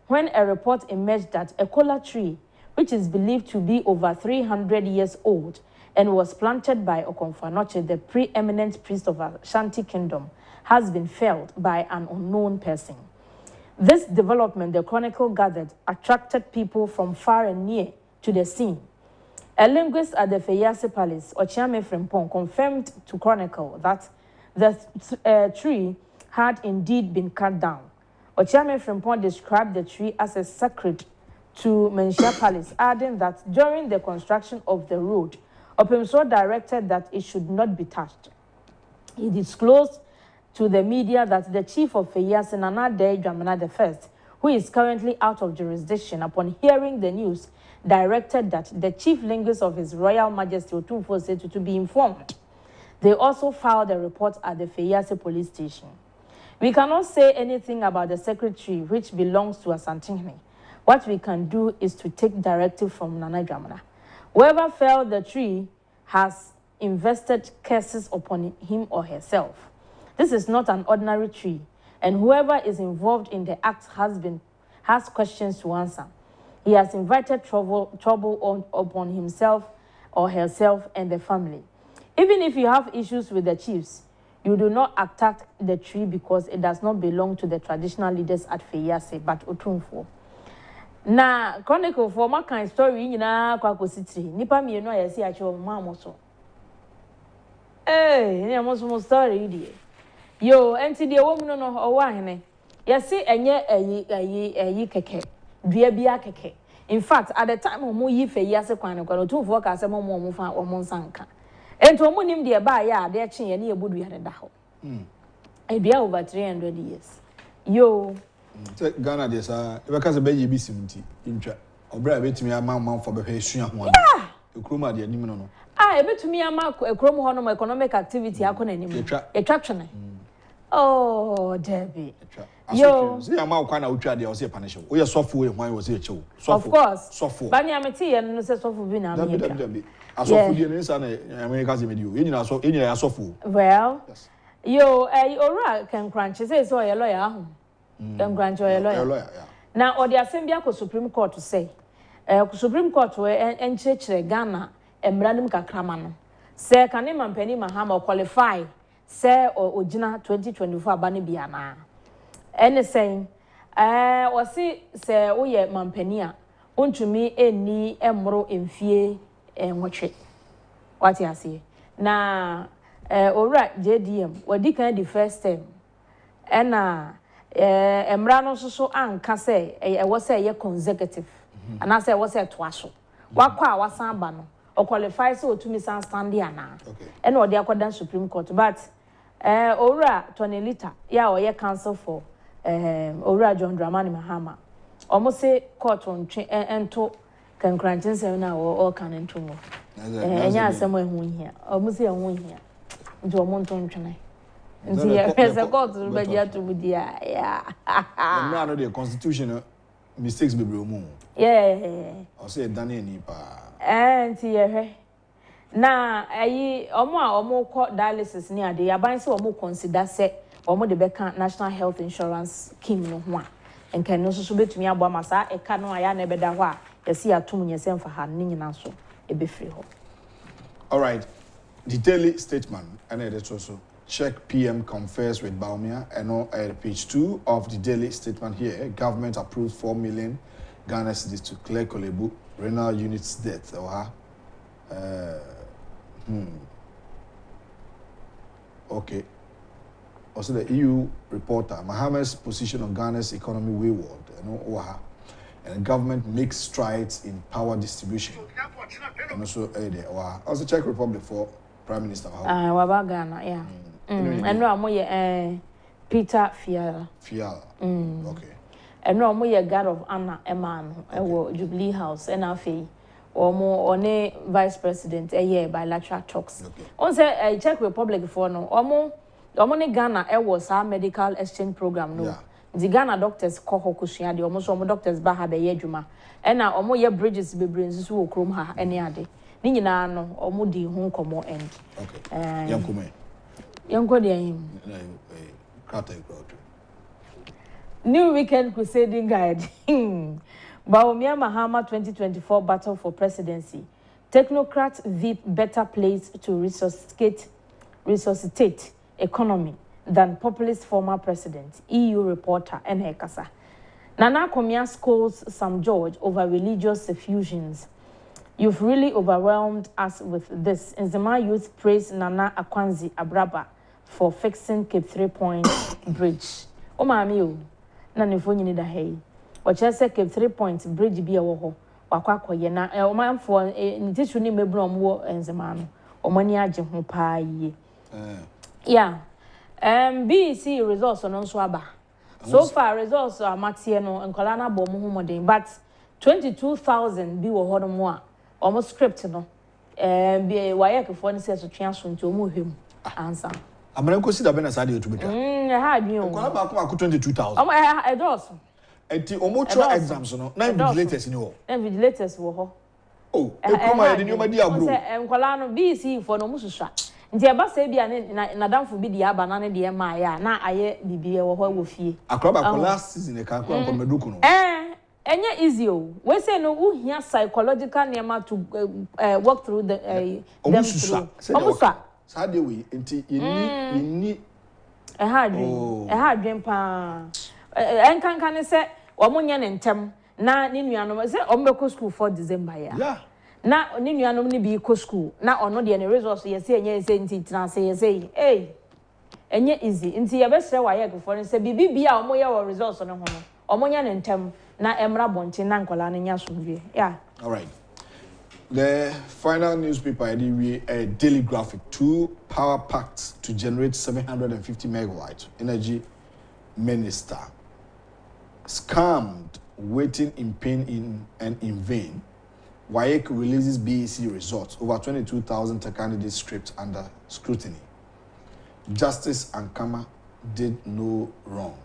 B: when a report emerged that a kola tree, which is believed to be over 300 years old and was planted by Okomfo-Anokye, the preeminent priest of Ashanti Kingdom, has been felled by an unknown person. This development, the Chronicle gathered, attracted people from far and near to the scene. A linguist at the Eyasi Palace, Ochiame Frimpong, confirmed to Chronicle that the tree had indeed been cut down. Ochiame Frimpong described the tree as a sacred to Menchia Palace, adding that during the construction of the road, Opimso directed that it should not be touched. He disclosed to the media that the chief of Eyasi, Nana Dey Dramana I, who is currently out of jurisdiction, upon hearing the news, directed that the chief linguist of His Royal Majesty Otumfuo Setu to be informed. They also filed a report at the Eyasi police station. We cannot say anything about the secretary, which belongs to Asantehene. What we can do is to take directive from Nana Dramana. Whoever felled the tree has invested curses upon him or herself. This is not an ordinary tree, and whoever is involved in the act has questions to answer. He has invited trouble upon himself or herself and the family. Even if you have issues with the chiefs, you do not attack the tree because it does not belong to the traditional leaders at Eyasi, but Otumfuo. Na Chronicle for my kind story, you know, Kwakositri. Nipa mi no yesi acho mama so. Ni amoso story di. Yo, enti de wo mu no owa hene. Yesi enye eyi keke. Dua bia keke. In fact, at the time omo yi fe Eyasi kwan no Otumfuo ka se mo fa omo nsanka. Enti omo nim de ba ya de kyen ye na ebudu ya da ho. Edua over 300 years. Yo.
A: Ghana de sa e be ka se be ye bi simti intwa obra betimi ama for be hwe ho ekroma de anim no
B: e betumi ama ekrom ho no economic activity akọ na anim etwa twene oh Debbie yo
A: see ama kwa na utwa de o se punish wo ye sofo e hwan wo se eche wo
B: of course
A: sofo
B: ba ni ameti ye no se sofo bi na am ye
A: asofo de ne sa na America se medio enyina so enyina asofo
B: well yo ora can crunch say so ye lawyer ahụ lawyer. Now, or the assembly ko Supreme Court to say, Supreme Court we enchechere Ghana emradum kakrama no. Say kanema mpani mahama qualify say ojina 2024 abane bia na. Ene saying wasi say oye mampani a ontumi eni emro emfie enwotwe. What you say? Na ora JDM wadi kan the first time. Ena emra no so anka say e was say consecutive and I say was say twaso wakwa wasan ba no o qualify so otumi san stand there na and o dey akodan Supreme Court but owura Tony Lita ya o ye counsel for owura John Dramani Mahama omo say court on ento kan kranchen say na o kan ento mo enya asem ehun hia omo say ehun hia nti omo nton twene. There's a court to be there to be there. Yeah.
A: No, the constitution mistakes be removed.
B: Yeah.
A: I say Daniel Nipa.
B: And here. Now, omo court dialysis near the aban so omo consider say omo the beka national health insurance scheme no ho a. Enka no so betumi abo amasa e ka no aya na beda ho a yesi atum nyesem fa ha ni nyina so e be free ho.
A: All right. The daily statement and it also check PM confers with Baumia and on page 2 of the daily statement here. Government approves 4 million Ghana cedis to clear Kolebu renal unit's death. Okay. Also the EU reporter, Mohammed's position on Ghana's economy wayward. And government makes strides in power distribution. And also Czech Republic for Prime Minister.
B: Waba Ghana, yeah. And no more Peter Fiala.
A: Okay.
B: And no more guard of Anna Eman, Jubilee House, NFA, or more on vice president a year bilateral talks. On say a Czech Republic for no, or more Ghana was our medical exchange program, no. the Ghana doctors call Hokushian, the almost all doctors Baha Beyejuma, and now almost your bridges be brings to Chrome ha any other. Nina no or moody home come end.
A: Okay. Young Kume.
B: Young Godian. New Weekend Crusading Guide. Baumia Mahama 2024 Battle for Presidency. Technocrats VIP better placed to resuscitate economy than populist former president, EU reporter, and Hekasa. Nana Komia scolds Sam George over religious effusions. You've really overwhelmed us with this. Nzema youth praise Nana Akwanzi Abraba for fixing Cape 3 Point Bridge. O mami o, na nifo nyini da hei. Wacha se Cape 3 Point Bridge bi ewo ho. Wakwa ye na o manfo ntishu ni mebru omwo Nzema no. Omani age ho pa ye. Yeah. BEC results no nso aba. So far results are matie no nkola na bo mo ho modern, but 22,000 bi wo ho no mo a almost script no be wayek for ni say so twa so nti o mo hwem answer.
A: Amana ko sida be na sade otu beta.
B: Ha adwen o.
A: Nkola ba ko 22,000.
B: Omo edos.
A: Enti o mo tro exams no na vigilators ni wo.
B: Na vigilators wo ho.
A: Oh, e kuma ye ni o ma di agro.
B: Say nkola no BEC for no mo susua. Nti eba se bia na damfo bi di aba na ne de ma ya na aye bibie wo ho wo fie.
A: Akroba ko last season e kan ko meduku no.
B: Enye easy o. We say no who hear psychological nema to work through the them through. Omusa.
A: Sa de we enti yeni
B: ha adwen pa. Enkanka ne se omonye ne ntem na ne nuanom se ombeko school for December ya.
A: Yeah.
B: Na ne nuanom ne bi ko school na ono de ne results ye se enye se enti tran se ye se enye easy enti ye be sere wa ye for ne se bibi bia omoye wo results no ho no omonya ne ntem na emra bonche na nkola ne nya somdwe. Yeah.
A: All right. The final newspaper a daily graphic 2 power pacts to generate 750 megawatts. Energy minister scammed, waiting in pain and in vain. WAEC releases BEC results. Over 22,000 candidates script under scrutiny. Justice Ankama did no wrong.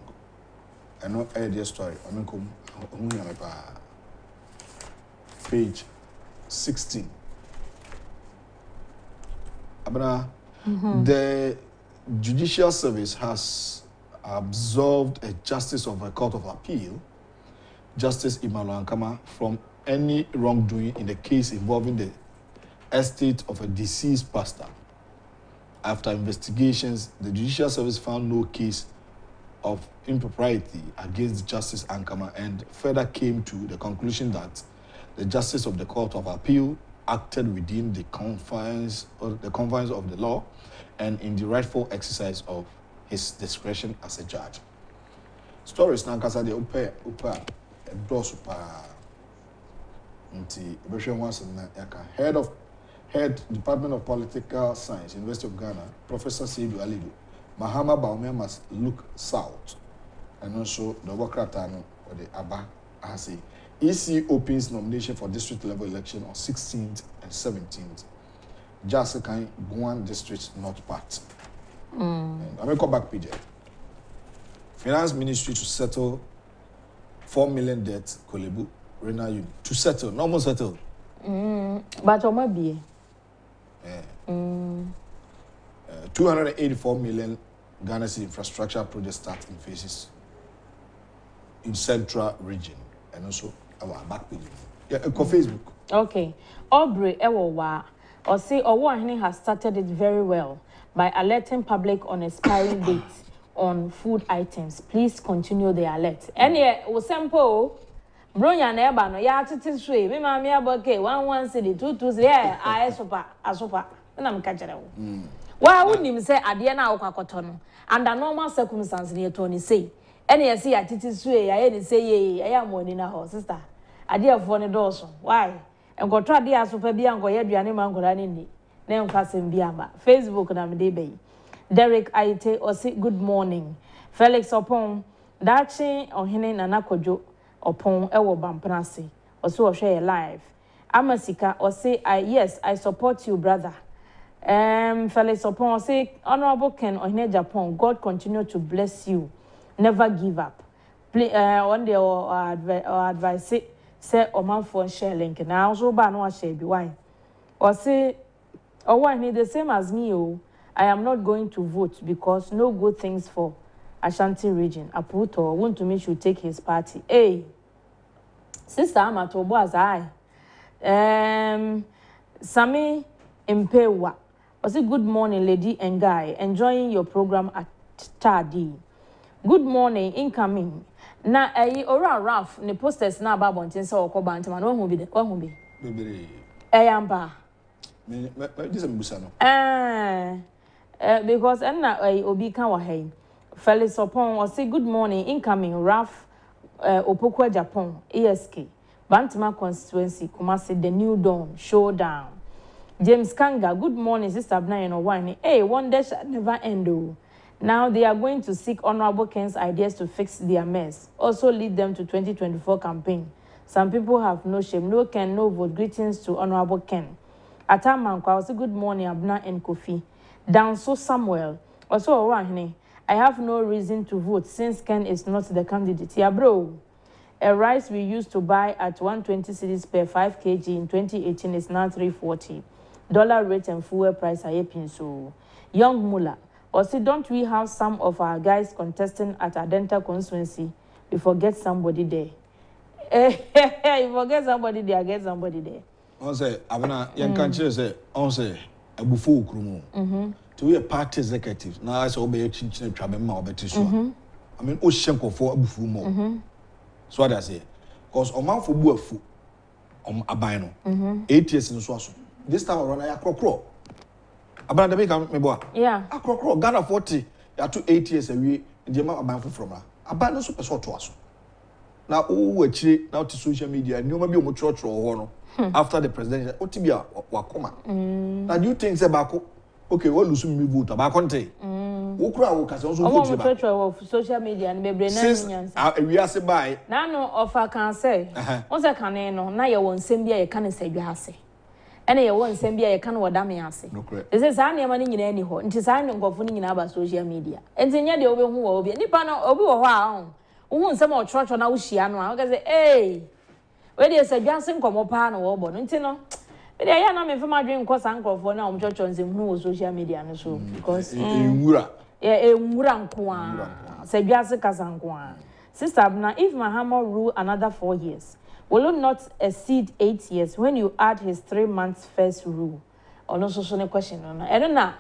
A: I know a story. I mean, page 16. The Judicial Service has absolved a justice of a court of appeal, Justice Emmanuel Ankama, from any wrongdoing in the case involving the estate of a deceased pastor. After investigations, the Judicial Service found no case of impropriety against Justice Ankama and further came to the conclusion that the Justice of the Court of Appeal acted within the confines of the law and in the rightful exercise of his discretion as a judge. Stories na kasa de upa endorse pa nti ebehwe once na yaka head Department of Political Science, University of Ghana, Professor Seidu Alidu Mahama Baumia must look south. And also the Wokratano or the Aba Hasi. EC opens nomination for district level election on 16th and 17th. Jasakai Guan District North Part. I will come back, PJ. Finance Ministry to settle 4 million debt, Kolebu, Rena Uni. To settle, not more settle.
B: But on my be.
A: 284 million Ghana City infrastructure projects start in phases in central region and also our back page. Yeah, Facebook.
B: Okay. Aubrey Ewowa or say Owoahene has started it very well by alerting public on expiring dates on food items. Please continue the alert. Any sample Bronya neba no ya tete swe me ma me aboke 11 cedi 22 cedi asopa na me ka kire wo wa wonim se ade na akwakoto no under normal circumstances ne to ni say ene ye se ya tete swe ya ye ni say ye ya money na ho sister ade afo ne doso why enkoto ade asopa bia nkoye aduane ma nkora ne ni na enkwasem bia ma Facebook na me dey be Derek Aite osi good morning Felix Opon dachi ohene nana kojo Opon ewo bamprase oso o share live Amasika or say yes I support you brother Felix Opon say honorable Ken Ohene Agyapong God continue to bless you never give up one day or advice say or man for share link now so ba no share bi why or say or one the same as me oh I am not going to vote because no good things for Ashanti region Aputo want to me should take his party hey sister Amatobo as I Sami Mpewa was it good morning lady and guy enjoying your program at Tadi. Good morning incoming na ora Ralph ne posters na ba bonten se okoba ntema no hu bi de hu bi
A: bebere
B: yamba
A: me this mbusa no
B: because na obi kan wa hai Felix Opon or say good morning incoming Ralph Opoku Agyapong ASK Bantama constituency Kumasi the new dawn showdown James Kanga good morning sister Abna no one hey wonder shall never end oh. Now they are going to seek Honorable Ken's ideas to fix their mess. Also lead them to 2024 campaign. Some people have no shame. No Ken, no vote. Greetings to Honorable Ken. Atamanko, also good morning, Abna and Kofi. Danso Samuel. Also, I have no reason to vote since Ken is not the candidate. Yeah, bro. A rice we used to buy at 120 cedis per 5 kg in 2018 is now $340. Dollar rate and fuel price are so. Young Mula. Or say, don't we have some of our guys contesting at Adenta constituency? We forget somebody there. You forget somebody there, get somebody there.
A: On say, Abana, young country say, on say, a buffo krumo. To be a party executive, now I saw be a chin trabema or better. I mean, Oshenko for a buffo more. So what I say, because a man for buffo on Abino, 8 years in Swasso. This time around, I crow. Abana de me boa.
B: Yeah.
A: Akro Ghana 40 ya to 8 years away the man aban from na. Abana so person to aso. Na o achire na to social media ni o ma bi o mo trotro ho no after the presidential otibia wakoma. Na do you think say bako okay we lose me vote abako nte. Wo kura wo kase so vote ba.
B: Trotro social media ni bebre na nyansa.
A: We are say bye.
B: Na no offer can say. On say kan no na ye won nsem bia ye kan say dwa ase. Ene ye won nsem bia ye kan woda me ase. Ese sa na ma ni nyina ni ho. Nti sa ne ngofo ni nyina ba social media. Enti nya de obi hu wo obi. Nipa no obi wo ho a wo nsem o trotro na wo hia no a wo ka say eh we dey say dwa ase nkomo pa na wo bo no. Nti no we dey ya na me fema dwen nko sa nkofo na o trotro nsem hu wo social media no so because
A: nwura
B: nwura nko a say dwa ase kasa nko a. Sister Abna, if Mahama rule another 4 years, will it not exceed 8 years when you add his 3 months first rule? Or no social question. I don't know.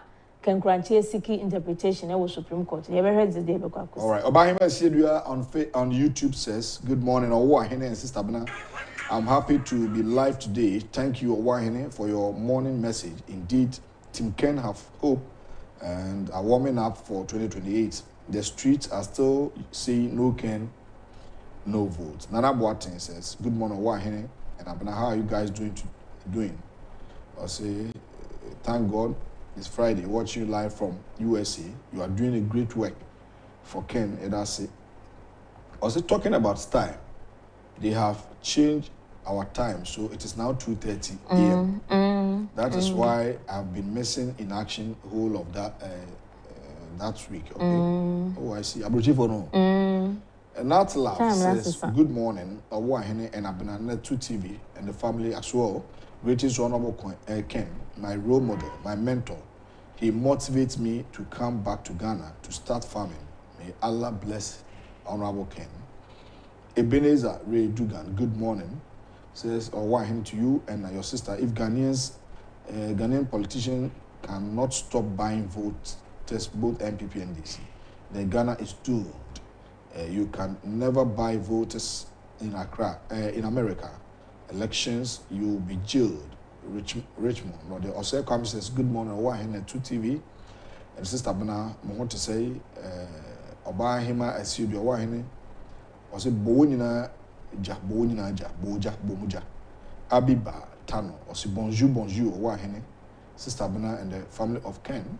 B: Can Crunchy seek interpretation? It was Supreme Court. You ever heard the day?
A: All right. Obahima Siedua on YouTube says, good morning, Owahene and Sister Abna. I'm happy to be live today. Thank you, Owahene, for your morning message. Indeed, Team Ken have hope and are warming up for 2028. The streets are still saying no Ken, no vote. Nana Boateng says, good morning, Owahene and Abna. How are you guys doing? I say, thank God. It's Friday. Watching you live from USA. You are doing a great work for Ken Edase. Also talking about time, they have changed our time, so it is now 2:30 a.m. That is why I've been missing in action whole of that week. Okay. Oh, I see. Abrochifo no. And that laugh says, good morning, Owahene and Abna 2TV and the family as well. Greetings to Honorable Ken, my role model, my mentor. He motivates me to come back to Ghana to start farming. May Allah bless Honorable Ken. Ebenezer Ray Dugan, good morning. Says, Owahene to you and your sister. If Ghanaian politicians cannot stop buying votes, test both MPP and DC, then Ghana is doomed. You can never buy voters in Accra, in America. Elections, you will be jailed. Richmond. No, the Osei Kwame says, good morning, Owahene 2TV. And Sister Abna, I want to say, Obahima Asiedu Owahene, I say, Bonina, Boja, Bomuja. Abiba, Tano, I say, bonjour, Owahene. Sister Abna and the family of Ken.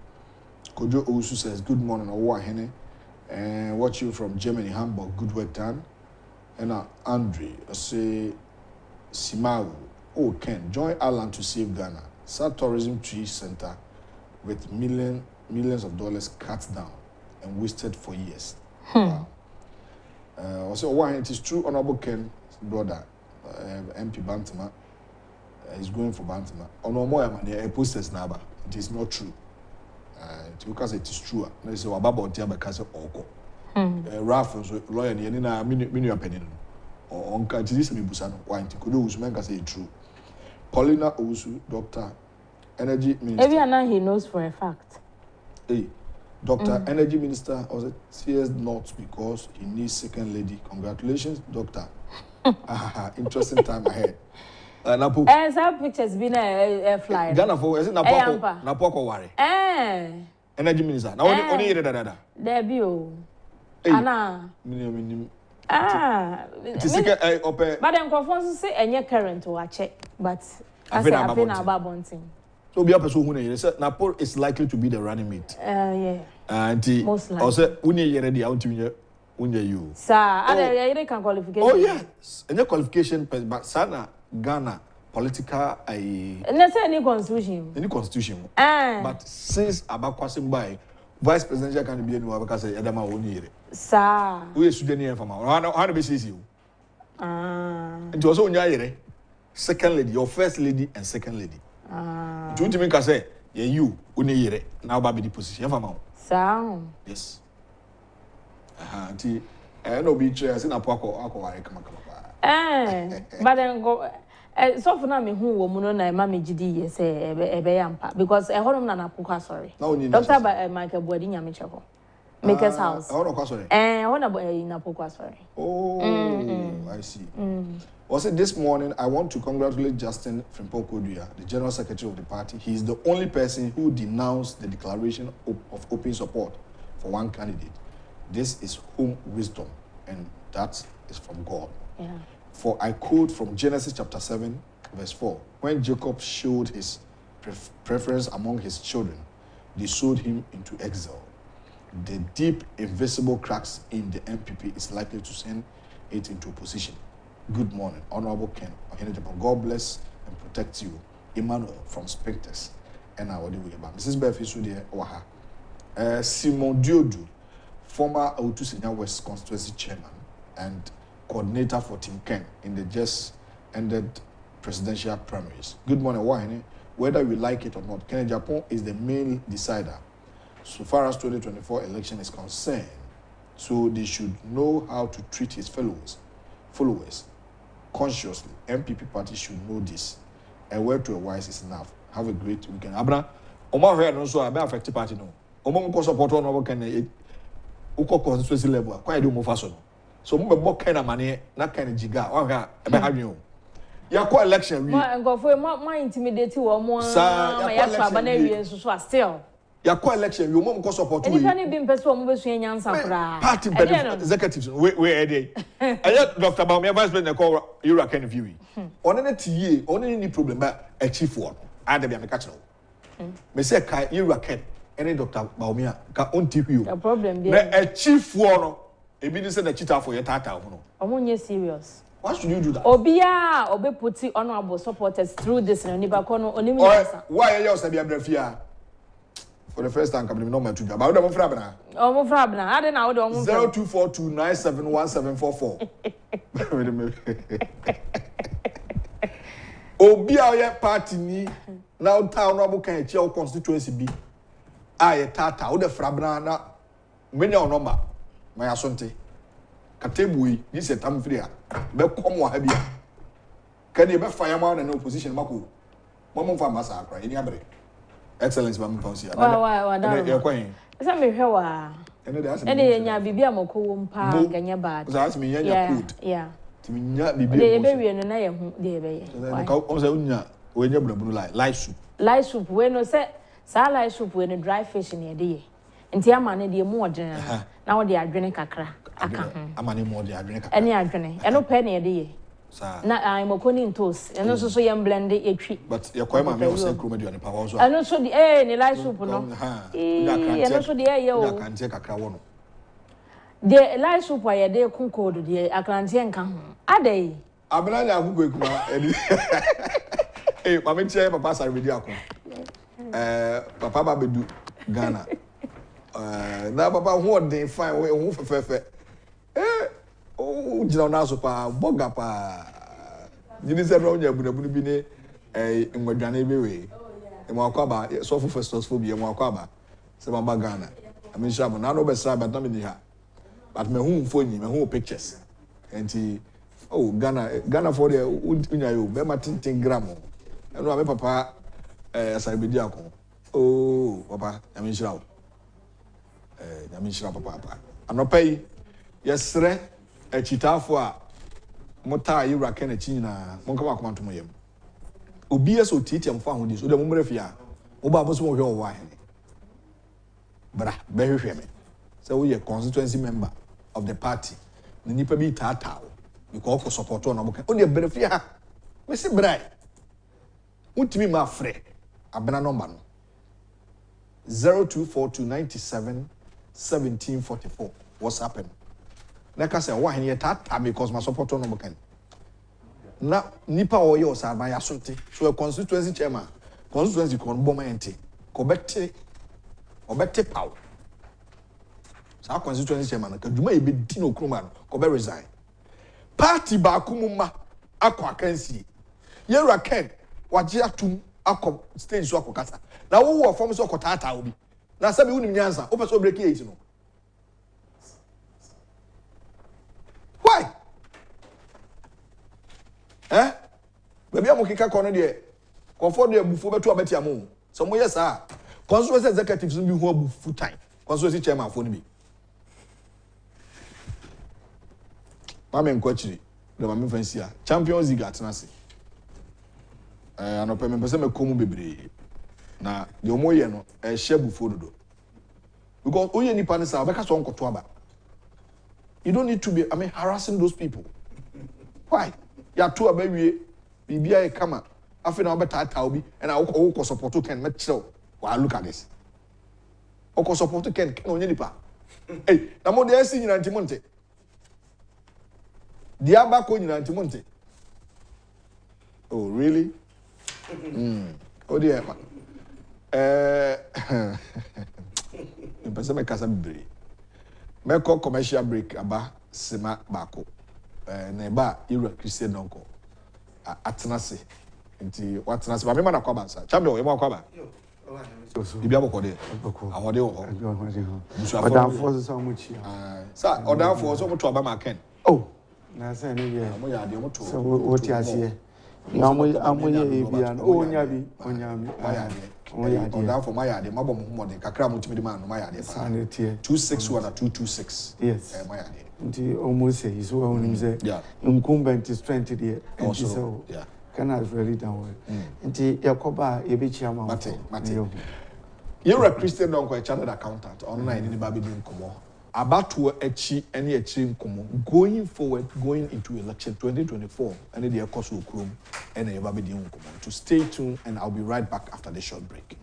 A: Kojo Ousu says, good morning, Owahene. And watch you from Germany, Hamburg, good work done. And Andre, I say, Simau, oh Ken, join Alan to save Ghana. South Tourism Tree Center with millions of dollars cut down and wasted for years. Wow. Also, one, it is true, Honorable Ken, brother, MP Bantama, is going for Bantama. On no more, a posters number. It is not true. Because it is true. They say, Ababa Tiaba Casa Oko. Ralph, lawyer, and a mini opinion. Or on Cantis and Busano, wine to Kudu, Usman say true. Paulina Osu, Doctor, Energy Minister.
B: Every he knows for a fact.
A: Hey. Doctor, Energy Minister, was serious not because he needs second lady. Congratulations, Doctor. Interesting time ahead. Napo.
B: Some pictures been a flyer.
A: Ghana for is it Napoko worry. Energy Minister. Now only hear that.
B: There be oh. Anna.
A: It is second open.
B: But then conference say any current to check. But I say I've been about bunting.
A: So be a person who said Napo is likely to be the running mate.
B: Yeah.
A: And
B: most likely.
A: Also, uni ready out to you.
B: Sir, I can qualification.
A: Oh yes, any qualification, but Sana Ghana political
B: let's say any constitution.
A: Any constitution. But since Abakwasi by vice presidential can be anyone because Adama won't hear it.
B: Sir,
A: we are Sudan from how to be you. And also second lady, your first lady and second lady. Do you mean say you only hear it now by the position from
B: Sound.
A: yes. Auntie, I know be chair, I see come.
B: But then go. So for now, me who woman na mama GD say yampa because home na Napoka sorry. Doctor Michael Bodi nyame cheko. Maker's house.
A: Sorry.
B: Napoka sorry.
A: Oh, I see. Was it this morning? I want to congratulate Justin Frimpong-Koduya, the General Secretary of the party. He is the only person who denounced the declaration of open support for one candidate. This is home wisdom, and that is from God.
B: Yeah.
A: For I quote from Genesis chapter 7, verse 4. When Jacob showed his preference among his children, they sold him into exile. The deep, invisible cracks in the MPP is likely to send it into opposition. Good morning, Honorable Ken. God bless and protect you. Emmanuel from Spectres. And I will do it. Mrs. Befi Sudie Waha. Simon Diodu, former Autu Senior West constituency chairman and coordinator for Team Ken in the just ended presidential primaries. Good morning, Wahine. Whether we like it or not, Agyapong is the main decider so far as 2024 election is concerned. So they should know how to treat his followers consciously. MPP party should know this. A word to a wise is enough. Have a great weekend. Abra, Oma here no so I be affected party no. Oma ko support on over can uko constituency level. Quite do more faso. So mo be kind of money, that kind of jiga. Wa here e be have ya ko election we.
B: Ma go for my intimidate wo mo. Ma ya traba na wie so still.
A: Ya ko election we mo ko support we.
B: Any can be person mo be so nyansa kra.
A: Party executives we dey. Aya Dr. Baumia vice president call Ura Ken View. On any tie, on any problem but a chief one. I dey be catch no. Me say kai Ura Ken any Dr. Baumia ka on TV.
B: The problem there.
A: A chief one e be say the cheater for your tata no.
B: Omo nye serious.
A: Why should you do that?
B: Obia obe puti honorable supporters through this no nipa kono onimi nyansa.
A: Why you say be abrafia? For the first time, company number 2. About the Frabna.
B: Oh, Frabna. I don't know.
A: 0242971744. Wait a minute. Obia party ni now town Robo can chair constituency be. I tata o the Frabna na many number. My asante. Katebui, this is a time free. Be come wa habia. Can you be fireman and opposition mako? Mama fa massacre any abre. Excellence, Mamma Ponsia.
B: Why, some me hewa. And they nya bibia moko wumpa ganya bad.
A: That's me, food.
B: Yeah.
A: To me, bibia.
B: They bury no na ye de be.
A: When you blue light soup.
B: Light soup, when no say, light soup when a dry fish in your day. And tia man, the more general. Now they are drinking kakra.
A: I'm any more, they are drinking.
B: Any are drinking. And no penny a day. Na I'm okonin toast and also so yam blend a treat.
A: But your quema me was comedy on the power.
B: And also the air in light soup no. And also the air yo.
A: Can take a crown.
B: The light soup why they kunko the Atlantean can. Are they?
A: Abana who go Hey, Mamma Chair, Papa Sarvidiaco. Papa Babedu Ghana. Now Papa who they find way for fefe. ujina na so pa boga pa jini se ro nya bunabunu bi ne ngwadwane bewe e mo akwaba so for festus phobia mo akwaba se ba Ghana ami sha mo na no be sra ba na me ni ha but me hu mfoni me hu pictures enti oh Ghana for the unya yo be ma 10 gram eno ame papa asabedi akon oh papa ami sha nyame shira papa anopai yesre achitafo a mota yira kana chinyina monka makoma ntomo yam obi yeso titiam fa ho di so de momre fia wo ba bo so wo hwe wo wa hene bra be hwehwe me so we constituency member of the party ni nipa bi tata because for support on aboka o de bere fia me se bra untimi ma frɛ abena number no 0242971744 what's happened like I said why here tata because my support on aboka na nipa o ye osaba ya sonte so a constituency chairman constituency kon boma ente ko bette power sa constituency chairman ka dwuma e be di no kroma ko be resign party ba kumuma akwa kansi yera ken waje atum akọ stage so akọ kasa na wo form so akọ tata obi na sabe unim nyansa o person break 8 no why baby amukika kono de konfo de abufu beto abeti amu so mo yesa constituency executives bi hu abufu time constituency chairman fo ni bi mama nkwachiri de mama fancy Champions League atenase anope me pese me komu bebre na de omoye no hye abufu dodo because oye nipa ne sa obeka so nkoto aba you don't need to be harassing those people why ya to abawie bibia e kama afi na obeta obi and I go support to Ken metro wa look at this oko support to Ken onye nipa hey na mo de asi nyina ntimonte dia ba ko nyina ntimonte oh really oh dear me pese me kasa bibre me call commercial break aba sema bako na ba ira Christian Donkor atenase nti watenase ba me ma na kwaba nsa champion e ma kwaba ibi aboko de ahode wo
C: odan force so mu chi
A: sa odan force so mu to aba ma Ken
C: oh na say ni ye
A: mo ya de mo to
C: so wo ti ase amoye ebia no onya bi
A: odan for my yard mabo mo mo de kakra mo timi de ma no my yard 261 or 226
C: yes
A: my yard
C: nti almost say so onim say incumbent strength there and so Ghana is really down well nti yakoba ye be chairman
A: mate you're a Christian Donkor a chartered accountant online in the baby doing komo about to achieve any achieve komo going forward going into election 2024 and the course will chrome and a baby doing komo to stay tuned and I'll be right back after the short break.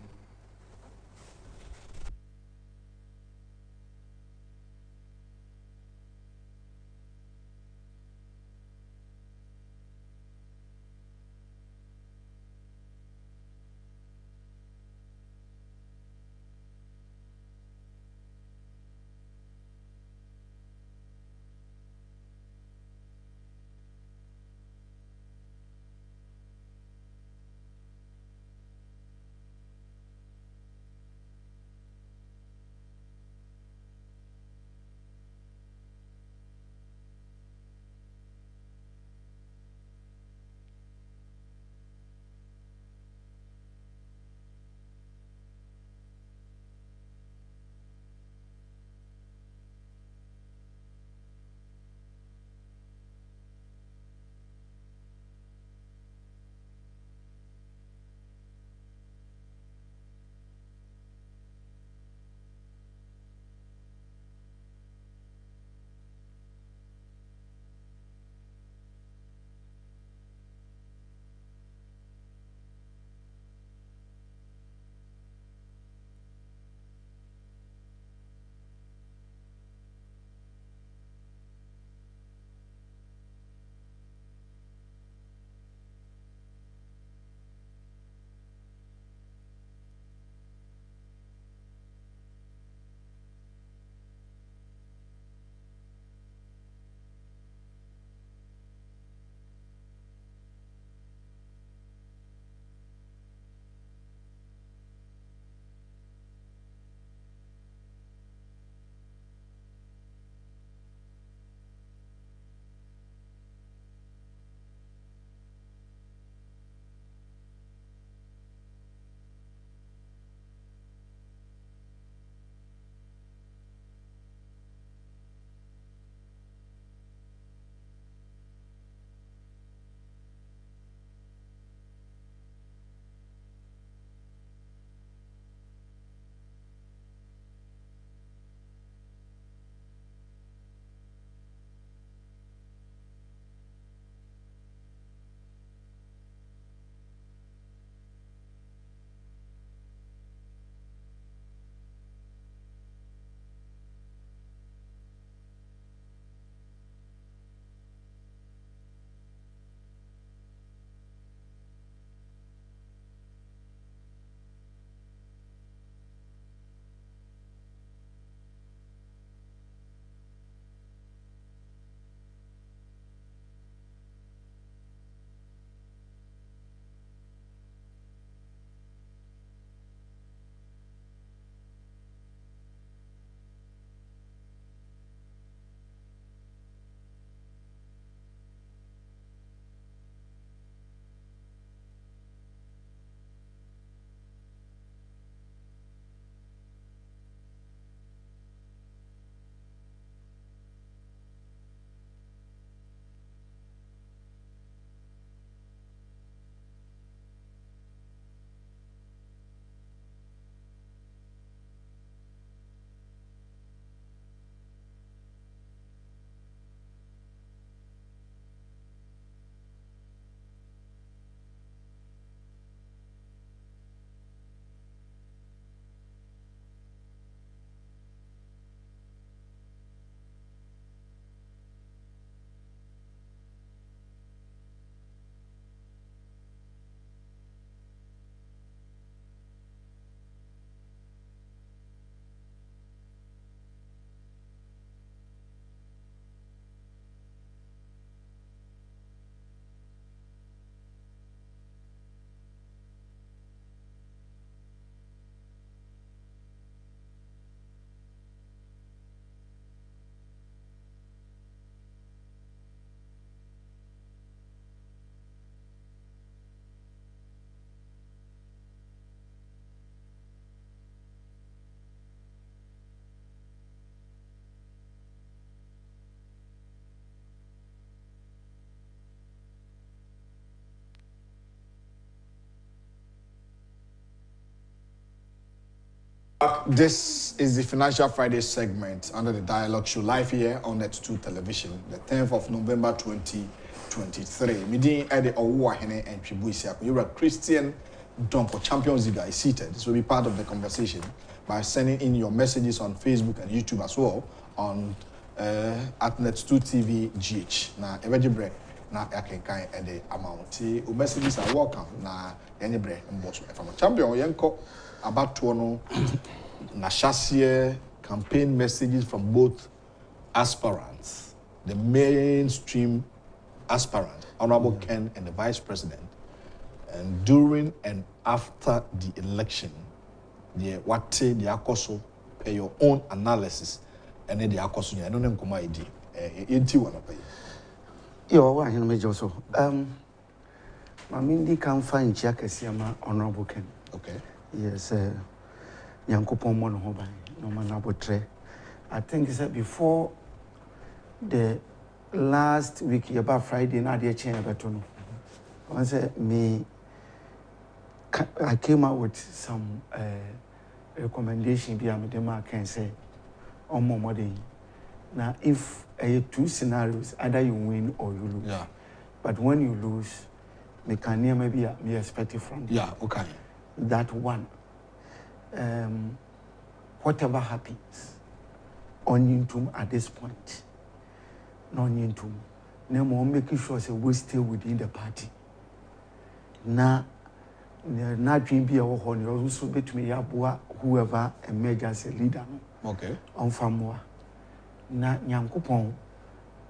A: back. This is the Financial Friday segment under the Dialogue Show, live here on Net2 Television, the 10th of November 2023. Meeting at the Owuahene and Chibuisiako. You're a Christian Donkor Champions League is seated. This will be part of the conversation by sending in your messages on Facebook and YouTube as well on at Net2 TV GH. Now, Evejibre, now I can kind of the amount. Your messages are welcome. Now, Evejibre, from a champion, Yanko. About to Nashasye campaign messages from both aspirants, the mainstream aspirant, Honorable Ken, and the Vice President, and during and after the election, the akoso pay your own analysis, and then the akoso I don't know come ID. One of
C: Yo, I hear me also. Mamindi can find Jakasiama Honorable Ken.
A: Okay.
C: Yes, Yankopon Monohoba, no man abotre. I think it's before the last week, about Friday, not the chain betono. Once I came out with some recommendation beyond the mark can say on more day. Now, if two scenarios, either you win or you lose.
A: Yeah.
C: But when you lose, me can near maybe be expected from you.
A: Yeah, okay.
C: That one, whatever happens, on YouTube at this point, non YouTube, no more making sure that we stay within the party. Now, not dream be our honey, also between Yabua, whoever emerges as a leader.
A: Okay.
C: On Famua. Na Yankupon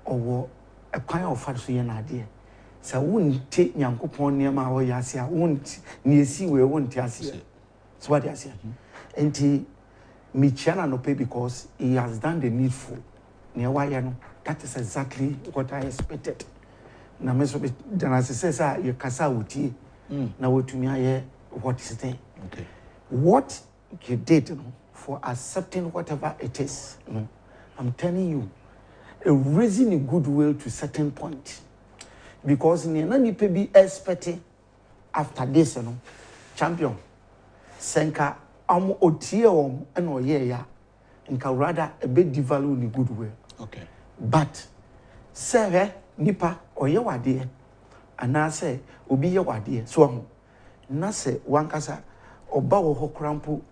C: or a kind of fancy an idea. So wouldn't take Yankupon near my Yasia, won't near see where won't Yasia. So what I say. And he Michana no pay because he has done the needful. Near Wayano, that is exactly what I expected. Now, Mr. Janasi says, you casa wuti. Now, what to me, what is there?
A: Okay.
C: What you did for accepting whatever it is, I'm telling you, raising a goodwill to a certain point. Because nani pe be expecting after this, champion, Senka, otie and oye nka rather a bit devalue the goodwill.
A: Okay.
C: But, sir, nipa oye wade, and I say, obi ye wade, so na se wankasa, oba wo hokrampo,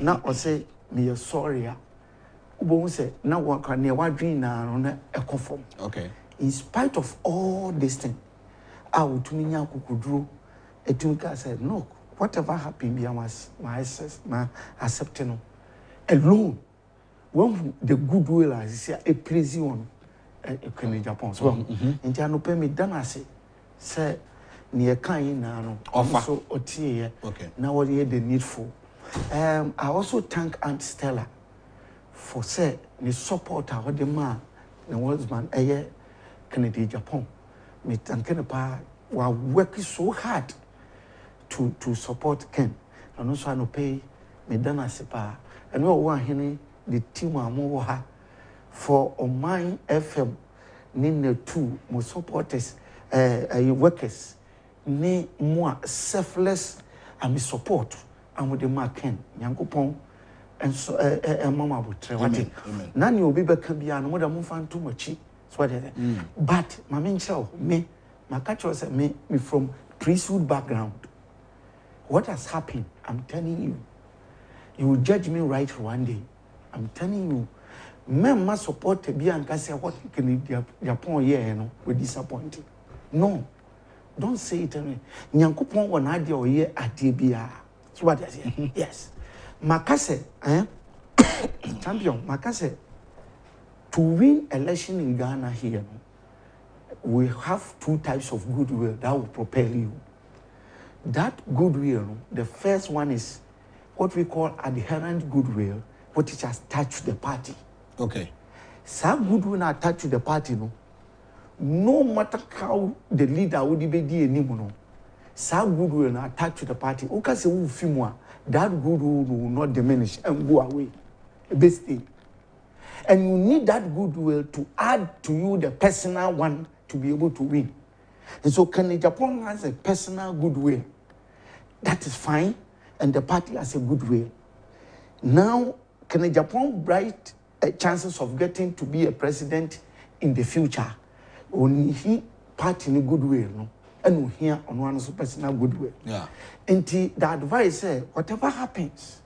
C: na o say, me sorry. Say, now one can near one dream na conform.
A: Okay. In
C: spite of all this thing, I would to me kukudru. Etunka said, no, whatever happened, be my accepting alone. When the goodwill is a prison one, Agyapong. So, in Janope me done say, near kind now, also otie.
A: Okay.
C: Now what the needful. I also thank Aunt Stella. For say the support our the man the husband Kencity Agyapong me thanking pa we are working so hard to support Ken and also no pay me dana sepa and we want hini the team amowo ha for Oman FM ni two mo supporters workers ni more selfless and me support and with the man Ken Yankopong. And so, Mama would try what it. None will be back beyond more than one too much. So, but my main show, me, my catcher said me from priesthood background. What has happened? I'm telling you. You will judge me right one day. I'm telling you. Men must support the Bianca say what can Agyapong here, with disappointing. No, don't say it to me. Nyankopong one idea or year at DBR. So, what I say? Yes. Makase, champion, Makase, to win election in Ghana here, we have two types of goodwill that will propel you. That goodwill, the first one is what we call adherent goodwill, which is attached to the party.
A: Okay.
C: So goodwill attached to the party, no matter how the leader would be anymore. So goodwill attached to the party. Okase wu fimwa. That goodwill will not diminish and go away. Basically. And you need that goodwill to add to you the personal one to be able to win. And so Agyapong has a personal goodwill. That is fine. And the party has a goodwill. Now, can Agyapong bright chances of getting to be a president in the future? Only he part in a good way, no? And we hear on one personal good way.
A: Yeah.
C: And the advice is, whatever happens,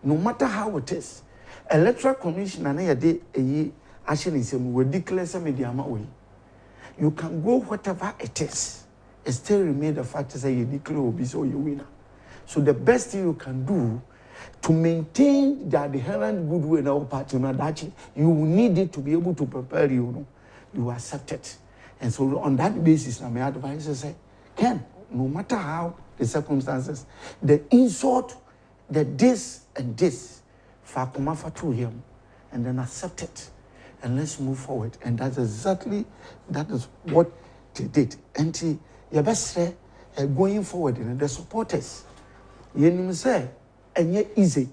C: no matter how it is, Electoral Commission and a action is will declare some media way. You can go whatever it is. It still remain the fact that you declare will be so you winner. So the best thing you can do to maintain the inherent goodwill in our party, you need it to be able to prepare you. You accept it. And so on that basis, my advice is say, Ken, no matter how the circumstances, the insult, the this and this, for to him, and then accept it. And let's move forward. And that's exactly, that is what they did. And you best say, going forward, and the supporters, you say, and yet easy.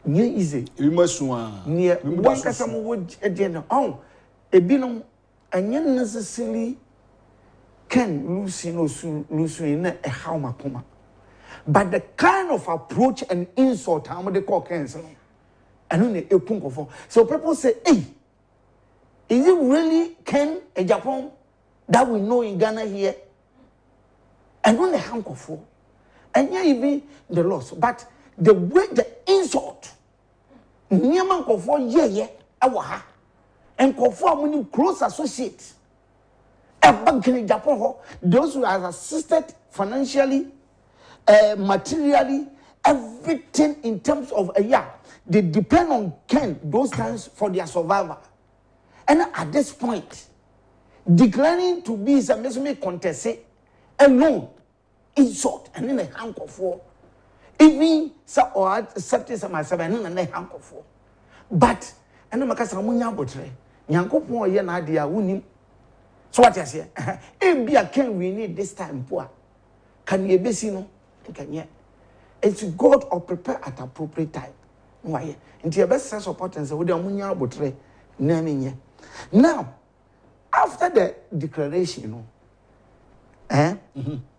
C: Near easy.
A: We must
C: near one customer would again. Oh, a binum, and yet necessarily can lose in a how makoma. But the kind of approach and insult, how they call cancer. And only a punk of. So people say, hey, is it really Ken Agyapong that we know in Ghana here? And only hunk of four. And yeah, even the loss. But the way the insult, Niaman Kofo, yeah, awaha. And Kofo, when you close associates, a bank in Japan, those who are assisted financially, materially, everything in terms of a year. They depend on Ken those times for their survival. And at this point, declaring to be a mesome contest, alone, insult, and then a hank of four. Even so, or accepting some myself, and then a hank of four. But, and the Macassamunya botre, Yanko Pon Yan idea, winning. So what I say, if be a Ken we need this time, poor. Can ye be seen? Can ye? It's God or prepare at appropriate time. Why? Into your best support and say, with the Munya botre, naming ye. Now, after the declaration,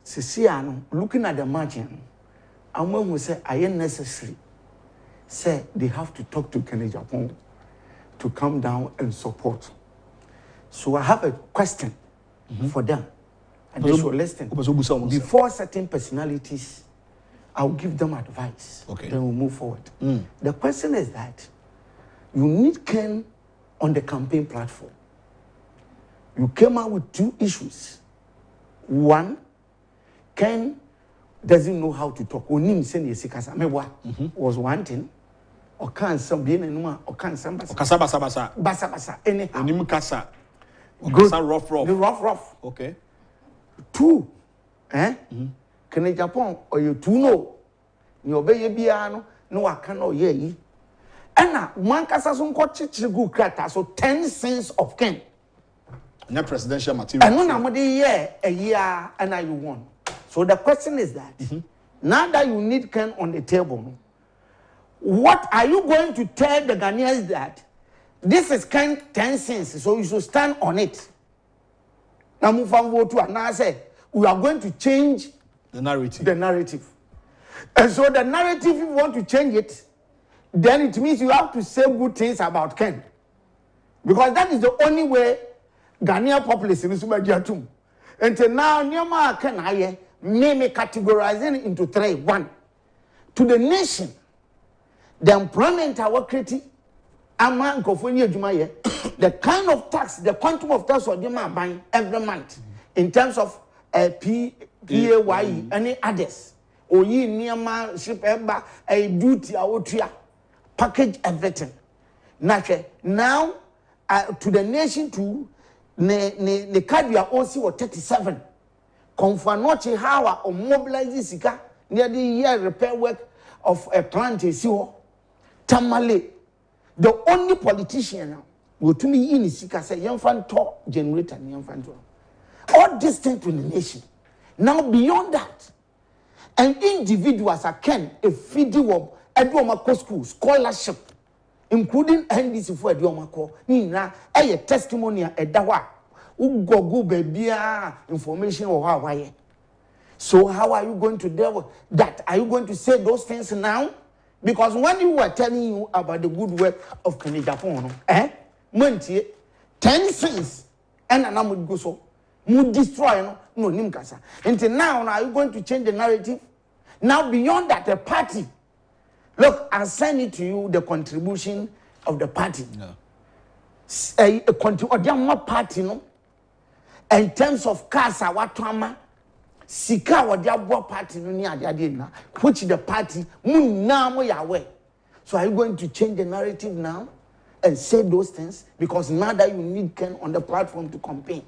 C: Siciano, looking at the margin, and when we say, I am necessary, say they have to talk to Agyapong to come down and support. So I have a question for them. And they should listen. Before certain personalities, I'll give them advice.
A: Okay.
C: Then we'll move forward. The question is that you need Ken on the campaign platform. You came out with two issues. One, Ken doesn't know how to talk. Was one thing. Or can some be anymore, or can some basa. Anyhow. Rough.
A: Okay.
C: Two, Can Agyapong or you two know? You obey Biano, no, I cannot hear ye. And now, one casasum cochichigu crata, so 10 cents of Ken.
A: No presidential material.
C: And when I'm a year, and now you won. So the question is that now that you need Ken on the table, what are you going to tell the Ghanaians that this is Ken 10 cents, so you should stand on it? Now move on to and I say we are going to change
A: the narrative.
C: And so the narrative, if you want to change it, then it means you have to say good things about Ken. Because that is the only way Ghanaian populace in Subagiatum. Until now, Nyama Ken Aye may categorizing into three. One, to the nation, the employment our creating, the kind of tax, the quantum of tax or Juma buying every month in terms of PAYE, any others. Or ye near ship ever a duty our package everything. Now to the nation to ne card you are also 37. Confernoche how or mobilize Sika near the year repair work of a plant is Tamale. The only politician now will to me in Sika say young fan talk generator and young fan talk. All distant to the nation. Now beyond that, and individuals are Ken a video of Eduomako school scholarship, including NDC for Eduomako. Nina a testimony at Dawa. Go baby information or how. So how are you going to deal with that? Are you going to say those things now? Because when you were telling you about the good work of Agyapong, money 10 cents and an would go so. You destroy no nimkasa. Until now, are you going to change the narrative? Now, beyond that, the party. Look, I'll send it to you the contribution of the party.
A: No.
C: A party, no? In terms of Kasa Watama, Sika or Diabo party, which the party, now we are aware. So, are you going to change the narrative now and say those things? Because now that you need Ken on the platform to campaign.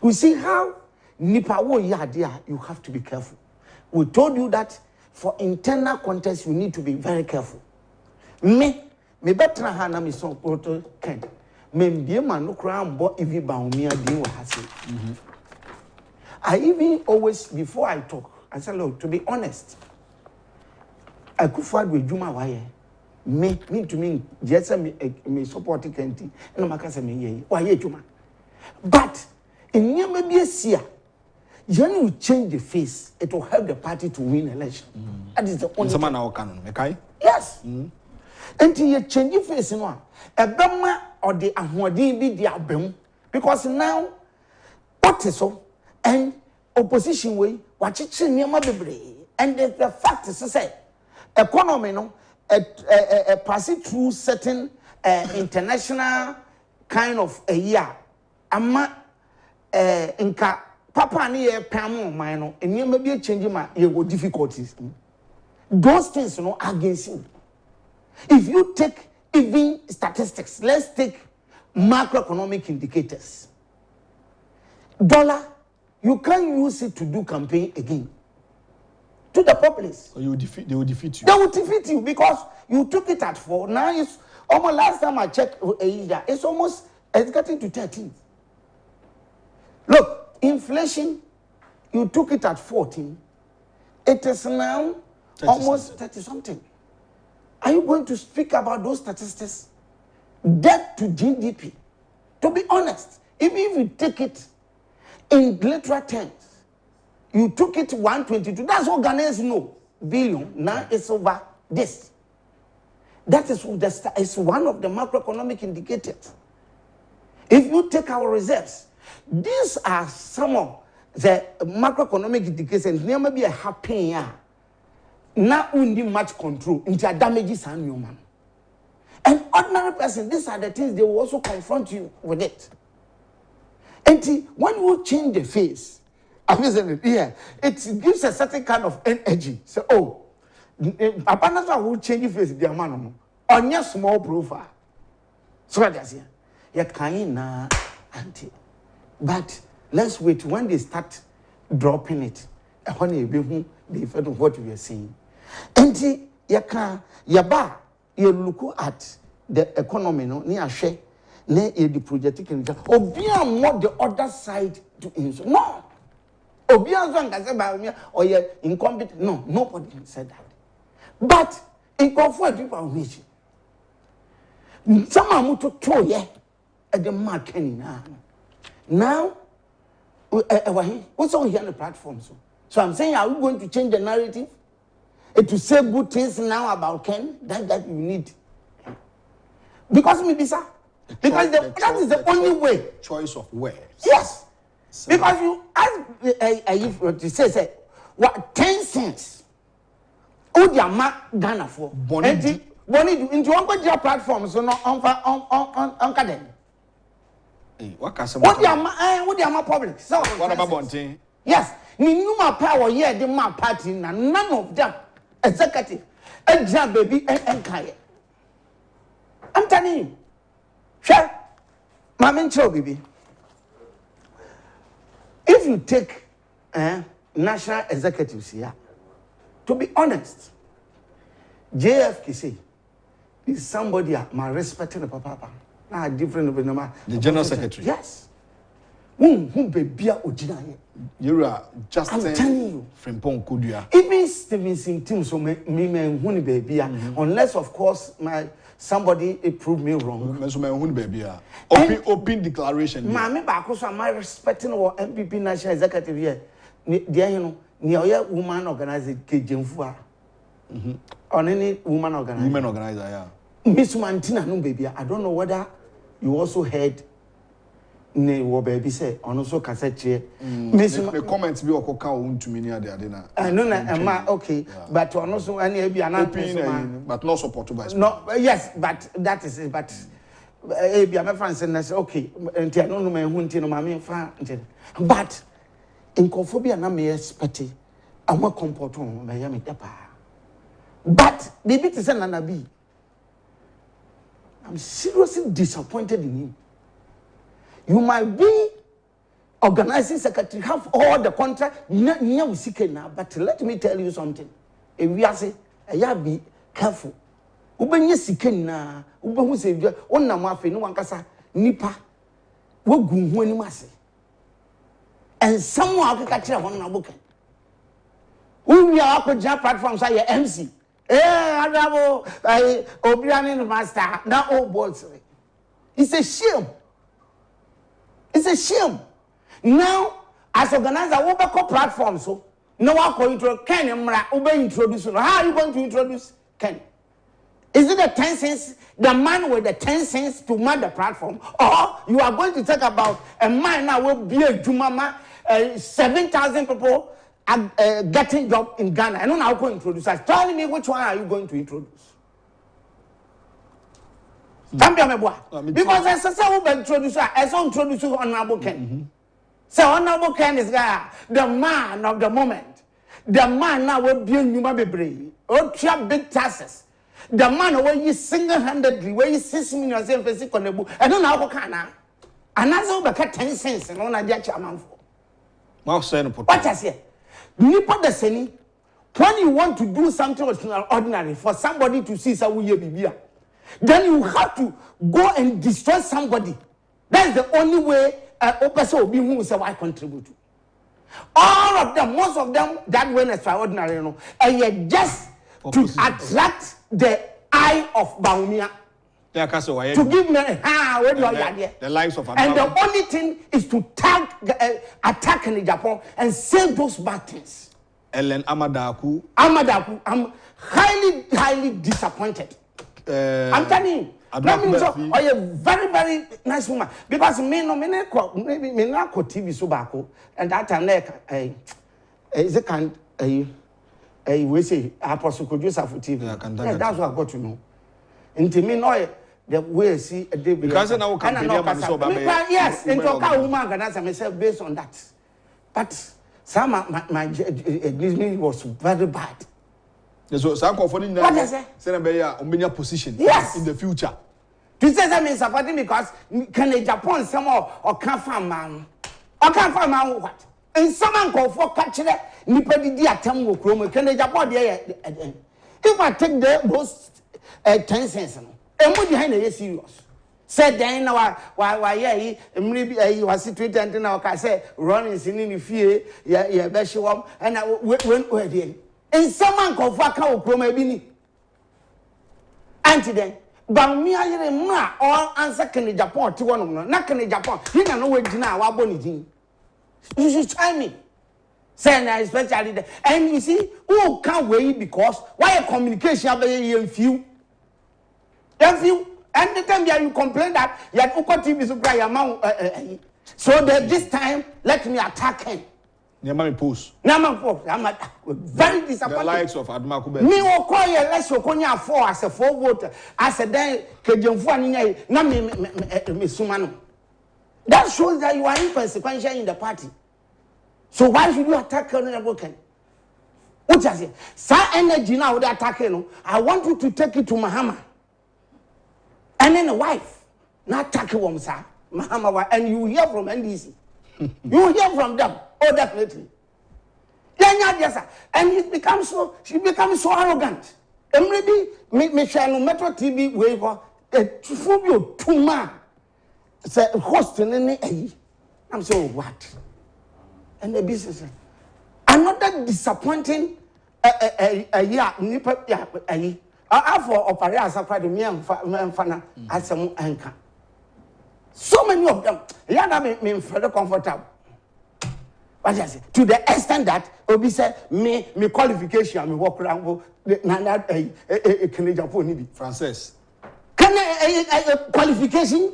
C: We see how Nipawo Yadia, you have to be careful. We told you that for internal contest, you need to be very careful. Me better hana me so proto Ken. Me be man no crown but if you bound me I even always before I talk, I said, look, to be honest, akufo-addo with Juma waye. Me to me, just me support Kencity, and I say me why Juma. But in your maybe a year, when you change the face, it will help the party to win election. That is the only
A: thing. Okay?
C: Yes. Until you change your face, no, a bema or the ahwadi be the abem, because now what is so and opposition way, what it's in your mother, and the fact is to say, economy no, passing through certain international kind of a year, ama inka. Papa ni ye pamo mino, and you may be changing my difficulties. Those things, you know, against you. If you take even statistics, let's take macroeconomic indicators. Dollar, you can't use it to do campaign again. To the populace.
A: So they will defeat you.
C: They will defeat you because you took it at 4. Now it's almost last time I checked it's getting to 13. Look. Inflation, you took it at 14. It is now almost 30 something. Are you going to speak about those statistics? Debt to GDP. To be honest, even if you take it in literal terms, you took it 122. That's what Ghanaians know. Billion. Now it's over this. That is one of the macroeconomic indicators. If you take our reserves, these are some of the macroeconomic indicators. There may be a happy now only much control into damages and human. An ordinary person, these are the things they will also confront you with it. And when you change the face, it gives a certain kind of energy. So, Apanasa will change the face, dear man, on your small profile. So, that's here. You're kind na auntie. But let's wait when they start dropping it. When you be the effect of what we are seeing. And you look at the economy, no, near share, near the project, or be on what the other side to insult. No. Or be on or you're incompetent. No, nobody said that. But in comfort people are rich. Some are to throw ye at the market now. What's on here on the platform? So I'm saying, are we going to change the narrative? To say good things now about Ken, that you need. Because maybe, sir. Because that is the only way.
A: Choice of words.
C: Yes. So, because you ask to say what 10 cents. Oh, they are Ghana for. Bonnie into one platform, so no on Caden.
A: What
C: they are public? So
A: what about Bonting?
C: Yes. Numa power here, the man party, none of them executive. And baby and Kaya. I'm telling you. Sure. Mamma baby. If you take national executives here, to be honest, JFKC is somebody my respecting the papa. Now different
A: the general secretary.
C: Yes. Who baby ojina.
A: You are just
C: I'm telling you.
A: Frimpong Kudia.
C: Even Stevenson team so me baby unless of course somebody proved me wrong.
A: Open declaration.
C: Mama baako so am respecting our MPP national executive here. There you know, near woman organized Kejemfua. On any woman organizer.
A: Women organizer, yeah.
C: Miss Mantina, no baby. I don't know whether you also heard. Ne wo baby say on also cassette here. Miss
A: The comments be okoka won to me near the adena.
C: No na okay, but on also any be an
A: opinion, but not supported by.
C: No, yes, but that is it. But be my friend say okay, ntia no me hu ntia no ma me fa ntia. But in conphobia na me expect am comport on me ya me dapa. But the bit is na be. I'm seriously disappointed in him. You might be organizing secretary, have all the contract, but let me tell you something. If we are say, be careful. Ubenye siken na, ubenye se, onna mafe no wankasa nipa, wogu ni mase. And someone will catch one na book. We are up with platforms like MC. Adabo, Obiani master, now all balls. It's a shame. It's a shame. Now, as organizer, we have platforms. So, no one can introduce Ken. Introduce. How are you going to introduce Ken? Is it the 10 cents, the man with the 10 cents to man the platform, or you are going to talk about a man now will be a Jumama, 7,000 people getting job in Ghana? I don't know how to introduce us. Tell me which one are you going to introduce? Because as I say, we introduce as I introduce Honorable Ken. So Honorable Ken is the man of the moment. The man now will be a human baby. Oh, big taxes. The man who is single-handedly, where you 6 million physical. I don't know how can I. And that's over 10 cents and on a Agyapong for. What I say? Nipa the seni. When you want to do something ordinary for somebody to see how we be. Then you have to go and destroy somebody. That's the only way a person will be who say why contribute. All of them, most of them, that went extraordinary, and yet just to attract the eye of Baumia. To give me
A: the lives of
C: and the only thing is to attack in Japan and say those bad things.
A: Ellen Amadaku,
C: I'm highly disappointed. I'm telling you. A very, very nice woman. Because me not TV so back, and that time is a kind we say apostle producer for TV. Yeah, that's what I got to know. Into me know the way see a day
A: because now
C: yes, into a woman can answer myself based on that. But some my Disney was very bad.
A: So some confiding now position
C: yes
A: in the future.
C: To say that means supporting because can Japan somehow or can't find man what? And someone call for catching it, nipadi di atam wo krom can Japan there. If I take those 10 cents, and what behind it is serious. Said then why yeah, maybe was situated and now I say running in the fear, yeah, best show and I went where then. And someone called for cow chromabini. Anti then. But me, I ma all answer can Japan to one of them. Not can Japan. You don't know where Gina wa boni. You should try me. Say na especially and you see who can't wait because why a communication be few. And the time you complain that you TV so cry amount. So that this time let me attack him.
A: Nyama post.
C: I'm very disappointed.
A: The likes of Admakube.
C: Me will call you less you konya 4 as a 4 voter. As a day kejemfu aninya na me sumano. That shows that you are inconsequential in the party. So why should you attack Honorable Ken? What I say? Sa energy now they attacking. I want you to take it to Mahama. And then the wife. Not attack him, sir. Mahama, and you hear from NDC. You hear from them. Oh, definitely. And she becomes so arrogant. And maybe Michelle Metro TV waiver a tribute to man. Say host in any I'm so what? And the business. Another disappointing year nipa for operate as a part of me and Fana as some anchor. So many of them. Yeah, that made me feel comfortable. What I say? To the extent that Obi say me qualification me work around na Canadian phone
A: Frances.
C: Can qualification?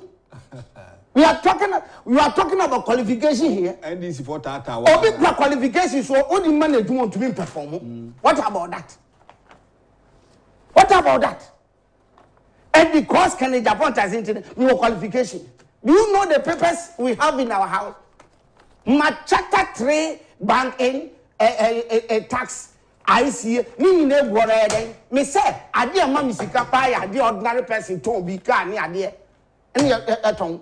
C: We are talking about qualification here.
A: NDC for Tata.
C: Obi qualification so only man do want to be perform. What about that? What about that? And because Canada has into no qualification. Do you know the papers we have in our house? Machata 3 banking a tax. I see me name what me say I dear mammy sika pie, the ordinary person to be can near any at home.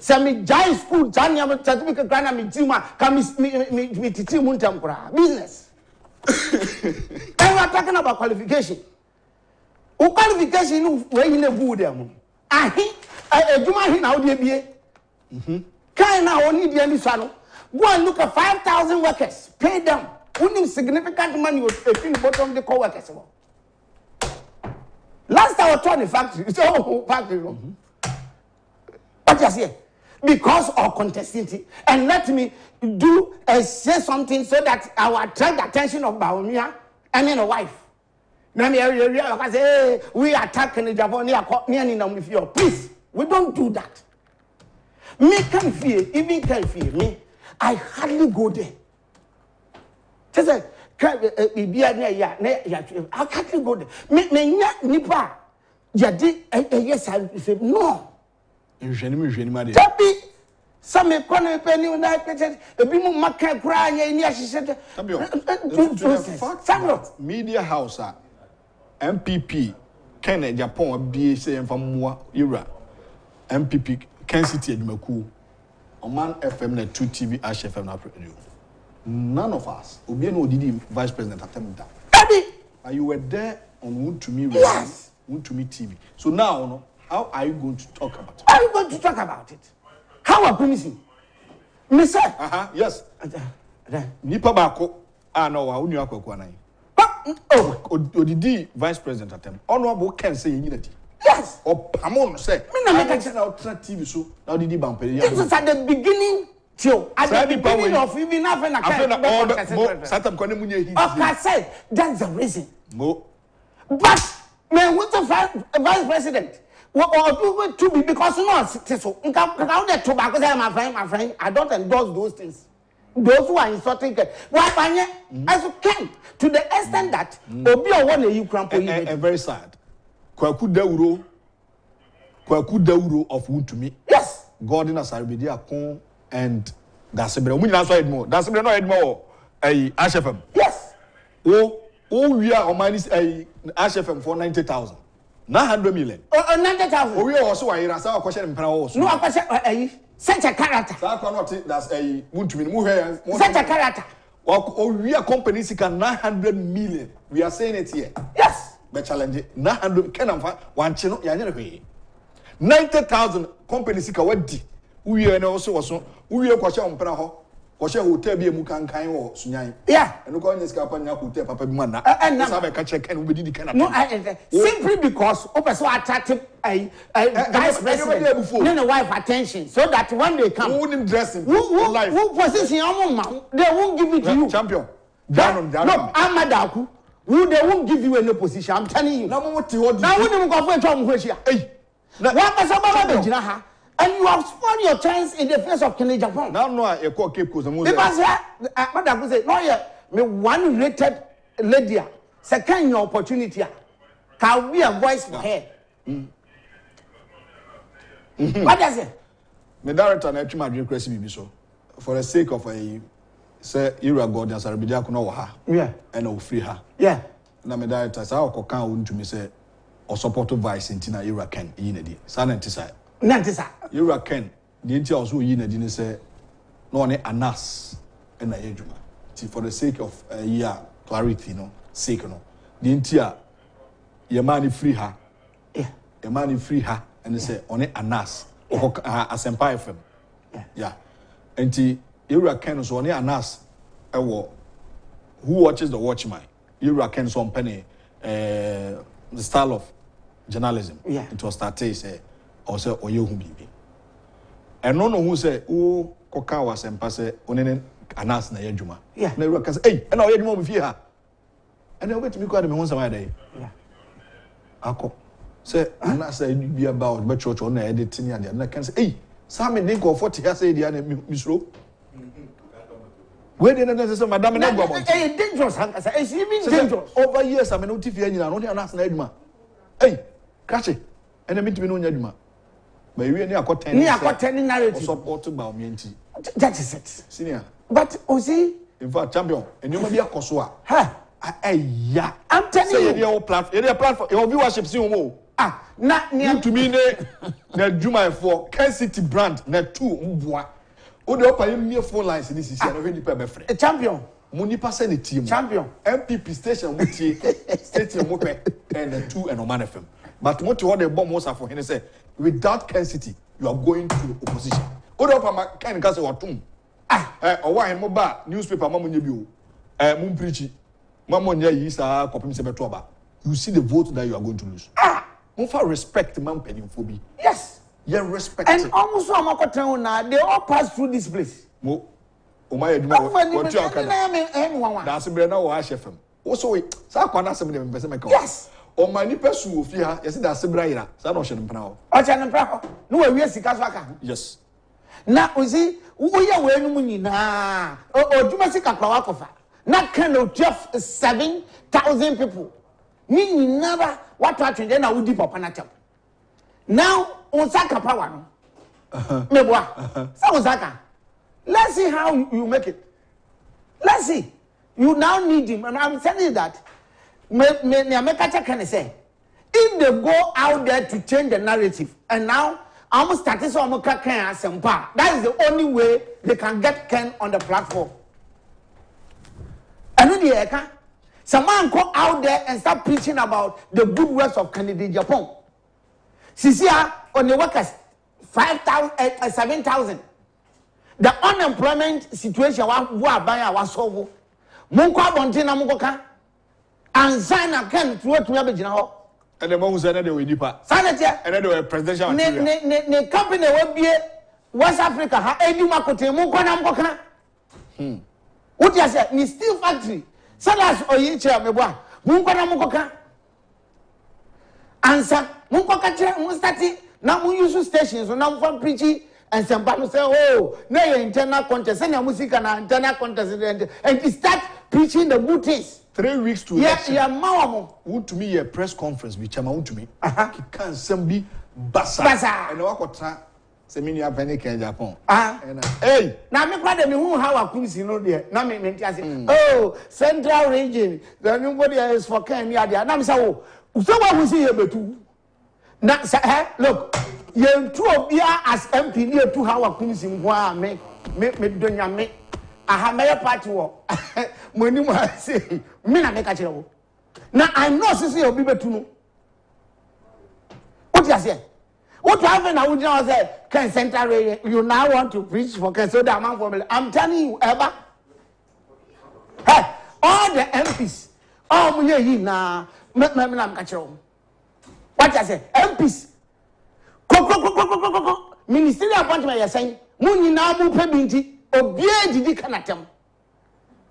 C: Send me giant school, Janya certificate grana me tima, come me titi tempora business. And we are talking about qualification. Qualification where you never them. I do my now, dear BA. Can now only the any son. Go and look at 5,000 workers, pay them. Only significant money was taken bottom of the co-workers. Last time I was the factory, it's all factory. But just here, because of contesting, and let me do say something so that I will attract the attention of Baumia and then a wife. Now, we attack Agyapong. Please, we don't do that. Me can fear, even can fear me. I hardly go there. Just say, I can't go there. Me nipa. Yes, I say no. Tapi, some penny when I catch a bit more crying. Yes,
A: Media House, MPP, Agyapong, BA from Mua era. MPP, Kencity Media. Oman FM na 2 TV Ash FM na radio. None of us. Obi no did vice president attempt that. And you were there on Want to Me radio.
C: Yes.
A: Want to Me TV. So now, no, how are you going to talk about it?
C: How are you going to talk about it? How are promising? Me say.
A: Yes. Nipa bako. No, wa unu akwa nan. Odidi vice president attempt. Honorable Ken say unity.
C: Yes.
A: Or Pamon say.
C: Me na make it
A: now TV so now did bampere.
C: This is at the beginning. At the beginning of even having a said that's the reason. But man, what's the vice president? What to be because no so my friend, I don't endorse those things. Those who are insulting why as you can to the extent that Obi or one you cramp
A: very sad. Kwaku Dauro of Want to Me.
C: Yes.
A: Gordon Asaribidi Akon and Dasibra. We not said more. Dasibra no head more. Ash FM.
C: Yes.
A: We are on minus Ash FM for 90,000. 900 million.
C: 90,000.
A: We also are here. So question in Paraos.
C: No, question. Such a character.
A: That's a Want to Me.
C: Such a character.
A: We are companies who can 900 million. We are saying it here.
C: Yes.
A: But challenge 900 can one channel. 90,000 companies who can do. We are also we are question on Panaho. Question hotel be a mukan kind or Sunyai.
C: Yeah.
A: And look on this Capania hotel, Papa Mana.
C: And now
A: I catch a can we did the
C: no, simply because Opa so attractive a vice president. No, wife attention so that when they come,
A: who wouldn't dress him?
C: Who position your mom? They won't give it to you.
A: Champion. Down.
C: No, I'm Madaku. Who they won't give you any position. I'm telling you.
A: Now what you
C: now when you go for a job, hey, what was about and you have spoiled your chance in the face of Agyapong.
A: Now no, I call Cape Coast.
C: Because Madam say no, yeah, me one rated lady, second your opportunity, can be a voice for her. What does it?
A: Me director na etwa madwe kresi bibi so for the sake of a say era god na Sarabidi Akuna wo ha.
C: Yeah.
A: And o free ha.
C: Yeah.
A: Na me director say akokan wo ntumi say o support vice intina era Ken yinadi. Sa na ntisa.
C: Nantisa.
A: Era Ken the intia also yinadi ni say no ne anas na yedwuma. For the sake of clarity no sake no. The intia your money free ha.
C: Yeah.
A: Your money free ha and they say on it anas. Asempa FM. Yeah. And Era Ken so on anas who watches the Watchman. Era Ken so on penny the style of journalism.
C: Yeah.
A: It was started say or say bibi. And no who say who koka was asempa say on anas na yadwuma
C: yeah
A: na ewura ka say hey na oyadwuma mo fie ha and wait me go at me ho sama dey
C: yeah
A: akọ say anas be about be church on na edit ni ade na kan say hey Sam me go 40 years say dia na misro where dey na say madam na go about
C: eh dangerous it's even dangerous
A: over years I mean no tifie nyina no dey anas na adwuma hey kache and me timi no nya adwuma but we ni akọ
C: 10 narrative
A: support ba o mienti
C: that is it
A: senior
C: but Ozi
A: in fact champion enuma bi akoso a
C: ha
A: yeah
C: I'm telling you
A: platform your viewership see mo
C: na
A: to me na Juma for Kencity brand na 2 mboa o de opa yem phone lines ni sisi na hwe nipa be frɛ
C: champion
A: mo nipa se ne team
C: champion
A: MPP station mo tie station mo pɛ and 2 and Oman FM but mo to what the bomb was for him say without Kencity you are going to opposition o de opa ma kan ka se watum owa hen mo ba newspaper ma mo nya bi o mo preach ma mo nya yi sa kopim se beto ba you see the vote that you are going to lose for respect man penimphobia.
C: Yes.
A: Yeah, respect.
C: And almost all my now they all pass through this place.
A: Mo, my what you are that's a brand now HFM. Also, so I can't them person.
C: Yes.
A: O my ni person of here, yes, that's a brainer. So no shame now.
C: No, we are Sikaswaka.
A: Yes.
C: Now, you see, we are wearing money now. Oh, do you see a not kind of 7,000 people. Ni never what to change na we deep up na tap now Osaka power no meboa so Osaka let's see how you make it. Let's see, you now need him and I'm telling you that me America can say if they go out there to change the narrative and now I'm starting so America can asempa that is the only way they can get Ken on the platform and the eka someone go out there and start preaching about the good works of Kencity Agyapong. Sisia on the workers 7,000. The unemployment situation was solved. Munko abontina munkoka and sign again to what we have been ho.
A: And the man who said that they were deeper.
C: Sanity
A: and then they were presidential.
C: Ne company will be West Africa ha edi makote munko na munkoka. What you say? Ni steel factory. Salas oyiche meboa munko na munkoka answer munkoka chere mun start na mun use stations na mun preach and somebody say oh na your internal contest na music na internal contest and start preaching the good things
A: 3 weeks to election
C: yeah mawamo
A: want to me a press conference bi chama want to me ki kan sem bi basa and wakotra Semini apeni Agyapong. Hey!
C: Now me kwade me who how akunsi no there. Now me say oh, central region. The nobody is for Kenya there. Now me say oh, so what we see here betu. Now say look, you two of you as MP near to how akunsi ngwa me donya me. Aha me party wo. Money mo say me na me ka kire wo. Now I know say obi betu no. What you say? What happened now? You know, say, Ken Central Radio, you now want to preach for Ken, so that man for me. I'm telling you, ever. Hey, all the MPs, all we here now, I'm catching on. What I say, MPs, ministerial appointment, you're saying, Muni now move binti, obey the canatem.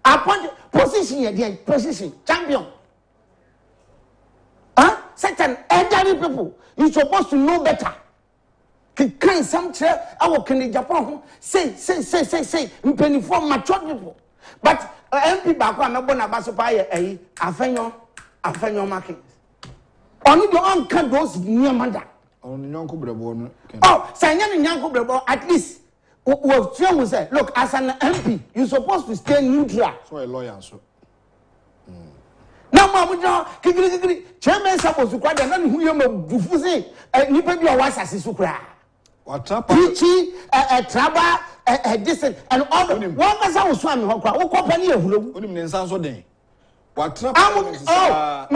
C: Appoint position again, position, champion. Certain elderly people, you're supposed to know better. Can some chair our Kencity Agyapong say penny for mature people. But MP back one no bona baso pa ye afenyo market. Only the on can those near manda.
A: On nyanko brebo no.
C: Oh, say nyanko brebo at least we say look as an MP you supposed to stay neutral.
A: So a lawyer so.
C: Now, Mamma, kikiri, chairman supposed to cry, and then who you may do say, and you pay your wife as a sucra.
A: What up?
C: Preachy, a traba, a distant, and all the one person was swimming, who company of
A: Women sounds so day. What up?
C: Oh,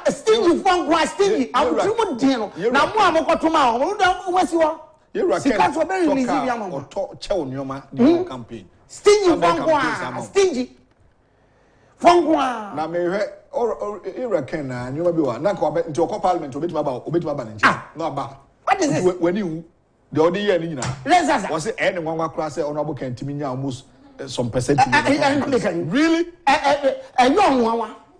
C: stingy from stingy. I will do what dinner. Now, Mamma got tomorrow. What's your?
A: You're a
C: very easy,
A: or talk Nyoma campaign.
C: Stingy from stingy.
A: Na me or reckon you may be one. Now go into a parliament to bit about no about.
C: What is this?
A: When you the other year,
C: let's
A: was it anyone class honorable Kencity Media almost some percentage. Really?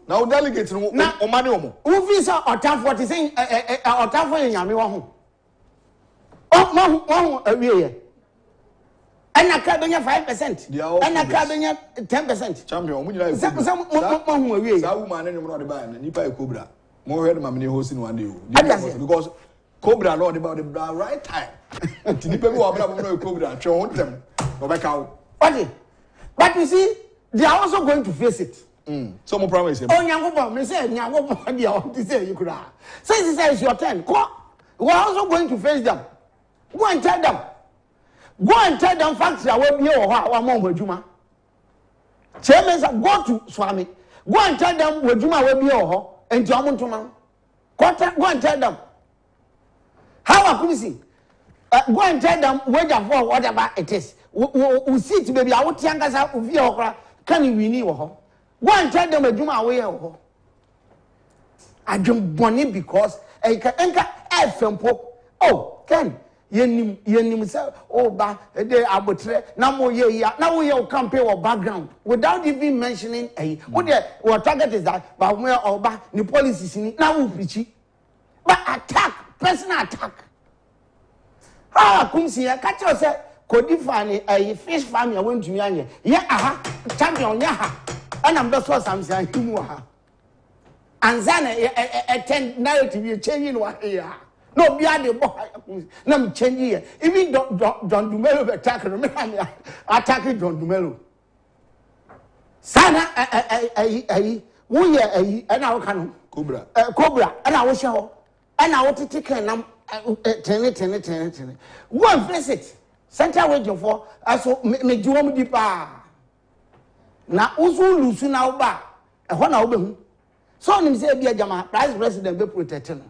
A: Now delegates no money omo.
C: Who visa or tough what is saying or tough for yami wahu. Oh, no, and a cabin 5%. And a cabin 10%.
A: Champion, when you like some woman and you're not and you buy a cobra. More head mammy hosting one day. Because cobra not about the right time. People who are cobra, show them. Go back out.
C: But you see, they are also going to face it.
A: Some promise him.
C: Oh, young me say, young to say you could have. Since it says your turn, we're also going to face them. Go and tell them. Go and tell them facts that will be or more Juma. Chairman, go to Swami. Go and tell them where Juma will be or and Jamun Tuma. Go and tell them. How are you see? Go and tell them for whatever it is. We see to baby, I would young as out of your can you renew her? Go and tell them a Juma away or I don't want it because I can enter F. Oh, Ken. Yenim say oh ba dey abotre na mo ye ya na we your campaign or background without even mentioning what the target is that but we oba the policies ni na we preach but attack personal attack kumsi ya catch you say kodifani fish farm ya won tumi anye ye aha champion ya ha ana mbe so samsan himu ha anzana attend narrative you change no here. No, be at the boy. No, change here. Even Don Dumelo attack me. Attack Don Dumelo. Sana, we are and our canon.
A: Cobra.
C: Cobra, and I was show. And I want to take a number 10. One visit. Center waiting for us. Make you want deeper. Now, also lose now back. And one album. So, him say, be a Jama, Vice President, be protected.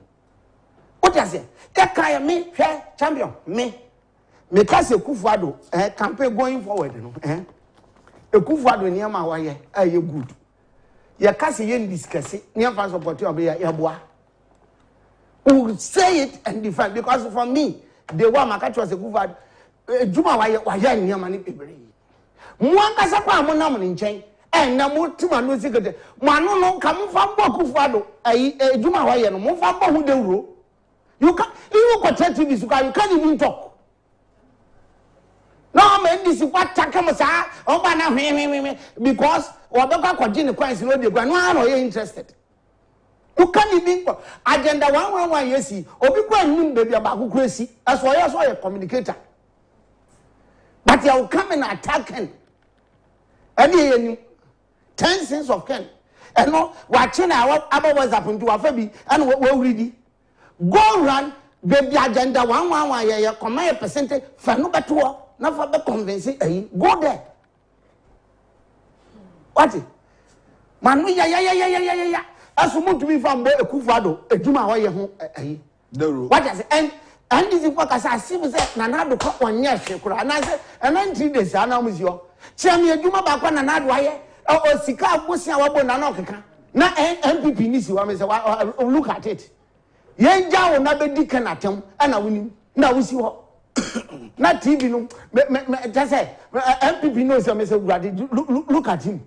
C: What does it? That kind of me, champion, me. Because a akufo-addo campaign going forward, you know. Akufo-addo near my way, you good. Your cousin, you discuss it, near fast opportunity, your boy. Who say it and defend because for me, the one my catch was a akufo-addo. Juma, why you near money people? One casapa, one in chain, and no more to my music. Manu no come from akufo-addo. Juma, why you no more from who they wrote. You can't TV, you can't even talk. No, man, this is what Takamasa, oh, because Wabaka continue questions, no, you're interested. You can't even agenda 111, you see, or people baby about who crazy, as well as a communicator. But you'll come and attack him. And 10 cents of Ken. And no, watching our other was up into a baby, and we're ready. Go run, baby agenda 111, come a percentage, for no better, not for the convincing, go there. What? Man, yeah. As we move to be from akufo-addo, a Juma, why you what does it? And this is what I see, Nanado cop 1 year, and I said, and then 3 days, I know you. Chammy, a Juma back one another way, or Sika, was our Bonanoka. Now, MPP needs you, look at it. Yenja will not be deacon at him, and I win. Now we see what. Not TV, no. Just say, MPP knows a message. Look at him.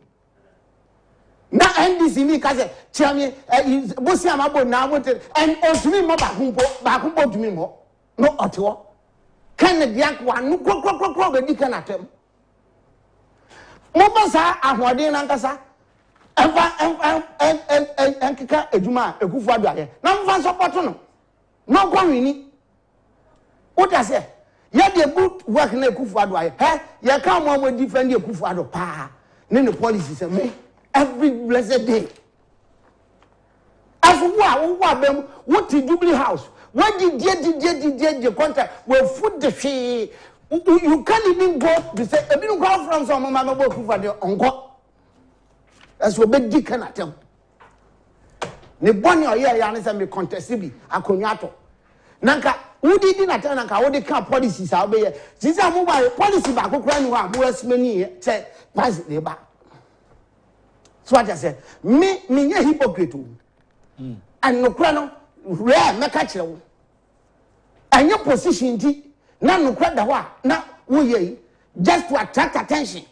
C: Now, NDC, because Chammy, Bussiam about now, and to me, more back to me more. No, at all. Can the yak one go the deacon at him? Mobasa, Ahwadin Ankasa. And Kika Ejuma, akufo-addo. Now, fan support no going. What I say? You did good work in akufo-addo. Hey, you come on with defend the akufo-addo. Pa, then the policies and me every blessed day. As what did Jubilee House? What did the contract? Well, food the fee. You can't even go to say, if you go from some mamma akufo-addo on God. As we be deacon at them. Ne boni oye ya ne se me contest bi akonyato. Nanka wo di di na tan nanka wo de kan policies a be ye. Sisa mo ba policy ba kokora ni wa mo asmani say pass the ba. So what I say me nye hypocrite. And no kra no rare me ka kire wo. Anya position di na no kra da ho a na wo ye just to attract attention.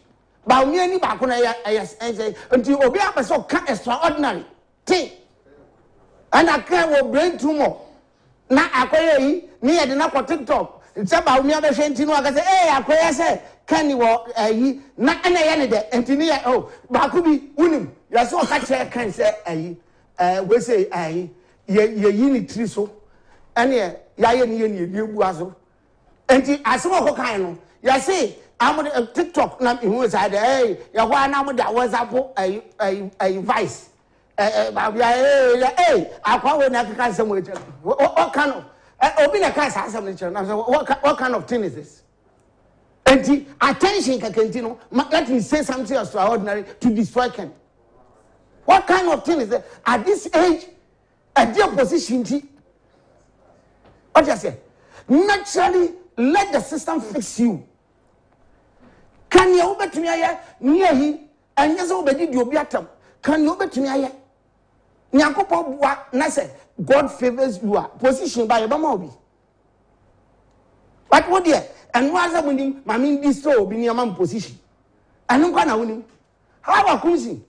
C: ba me ani ba ko na yes until obi apeso ka extraordinary thing and I can brain tumor na akoye yi ni ye de na ko TikTok se ba me abehwe ntino aka say akoye say kan ni wo yi na na ye ne de ntini ye oh ba ko bi unim ya so ka che kan say we say ye yi ni tri so ene ya ye ni ebu aso enti asemo ko kan no ya say am TikTok na hu say ya kwa na mo da WhatsApp vice ba ya akwa we na ka say mo eche what kind of obi na ka say asem ni chere na what kind of thing is this enti attention ka kentino let me say something extraordinary to destroy Ken. What kind of thing is that at this age at their position what you say naturally let the system fix you can you obey to me near he and yes obedi di obi atam can you obey to me nyakopo bua na say God favors you position by your obi but what there and was winning mami this so obi near man position and nko na winning how about kunsi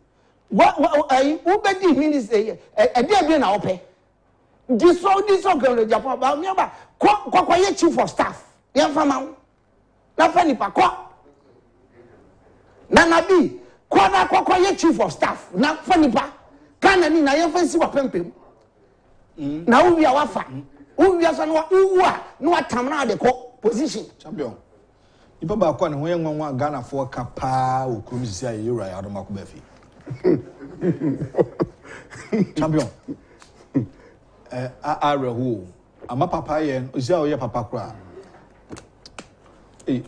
C: what obedi means say e dey be na ope this so go Japan ba me ba ko ye chief of staff ye fama na fa nipa ko na bi ko ye chief of staff na fa nipa kana ni na ye fa si wa pempem na wo wi awafa wo wi aso no wo a no atam na de ko position
A: champion ipa ba ko ne ho ye nwanwa Ghana fo ka pa okrum sisi aye yura ya adoma ko ba fi champion rehu ama papa ye ozia o ye papa kra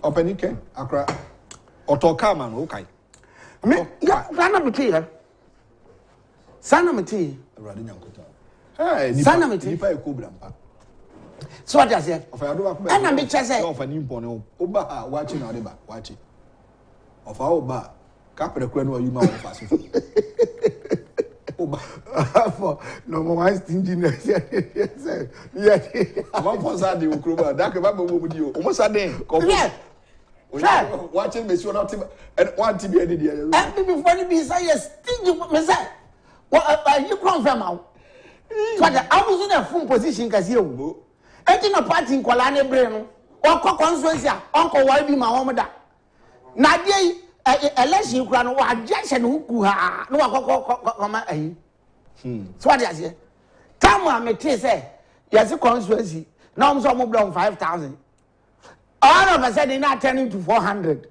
A: open Ken akra otoka man o kai
C: me ya sana meti ya sana meti
A: awrade nyankota
C: sana meti
A: nipa e kobra mpa
C: so what you say
A: ofa adoma ko ba
C: ana me chese
A: ofa ni mpo ne oba ha wachi na odeba wachi ofa oba ka pere kura no ayuma wo fa so oba
C: for no more stingy yes
A: am for sad the okroba that ke ba mo di o mo saden ko watching me so not and one to be any day
C: and before the be say stingy me say what you confirm out so that I was in a full position cause you enti na party nkola na bre no okọ constituency uncle why be my home da na dey election kura no wa agye no ku ha no wa kokọ ma ayi so what dey time am te say yes constituency now am so mo blow 5,000 all of a sudden now turning to 400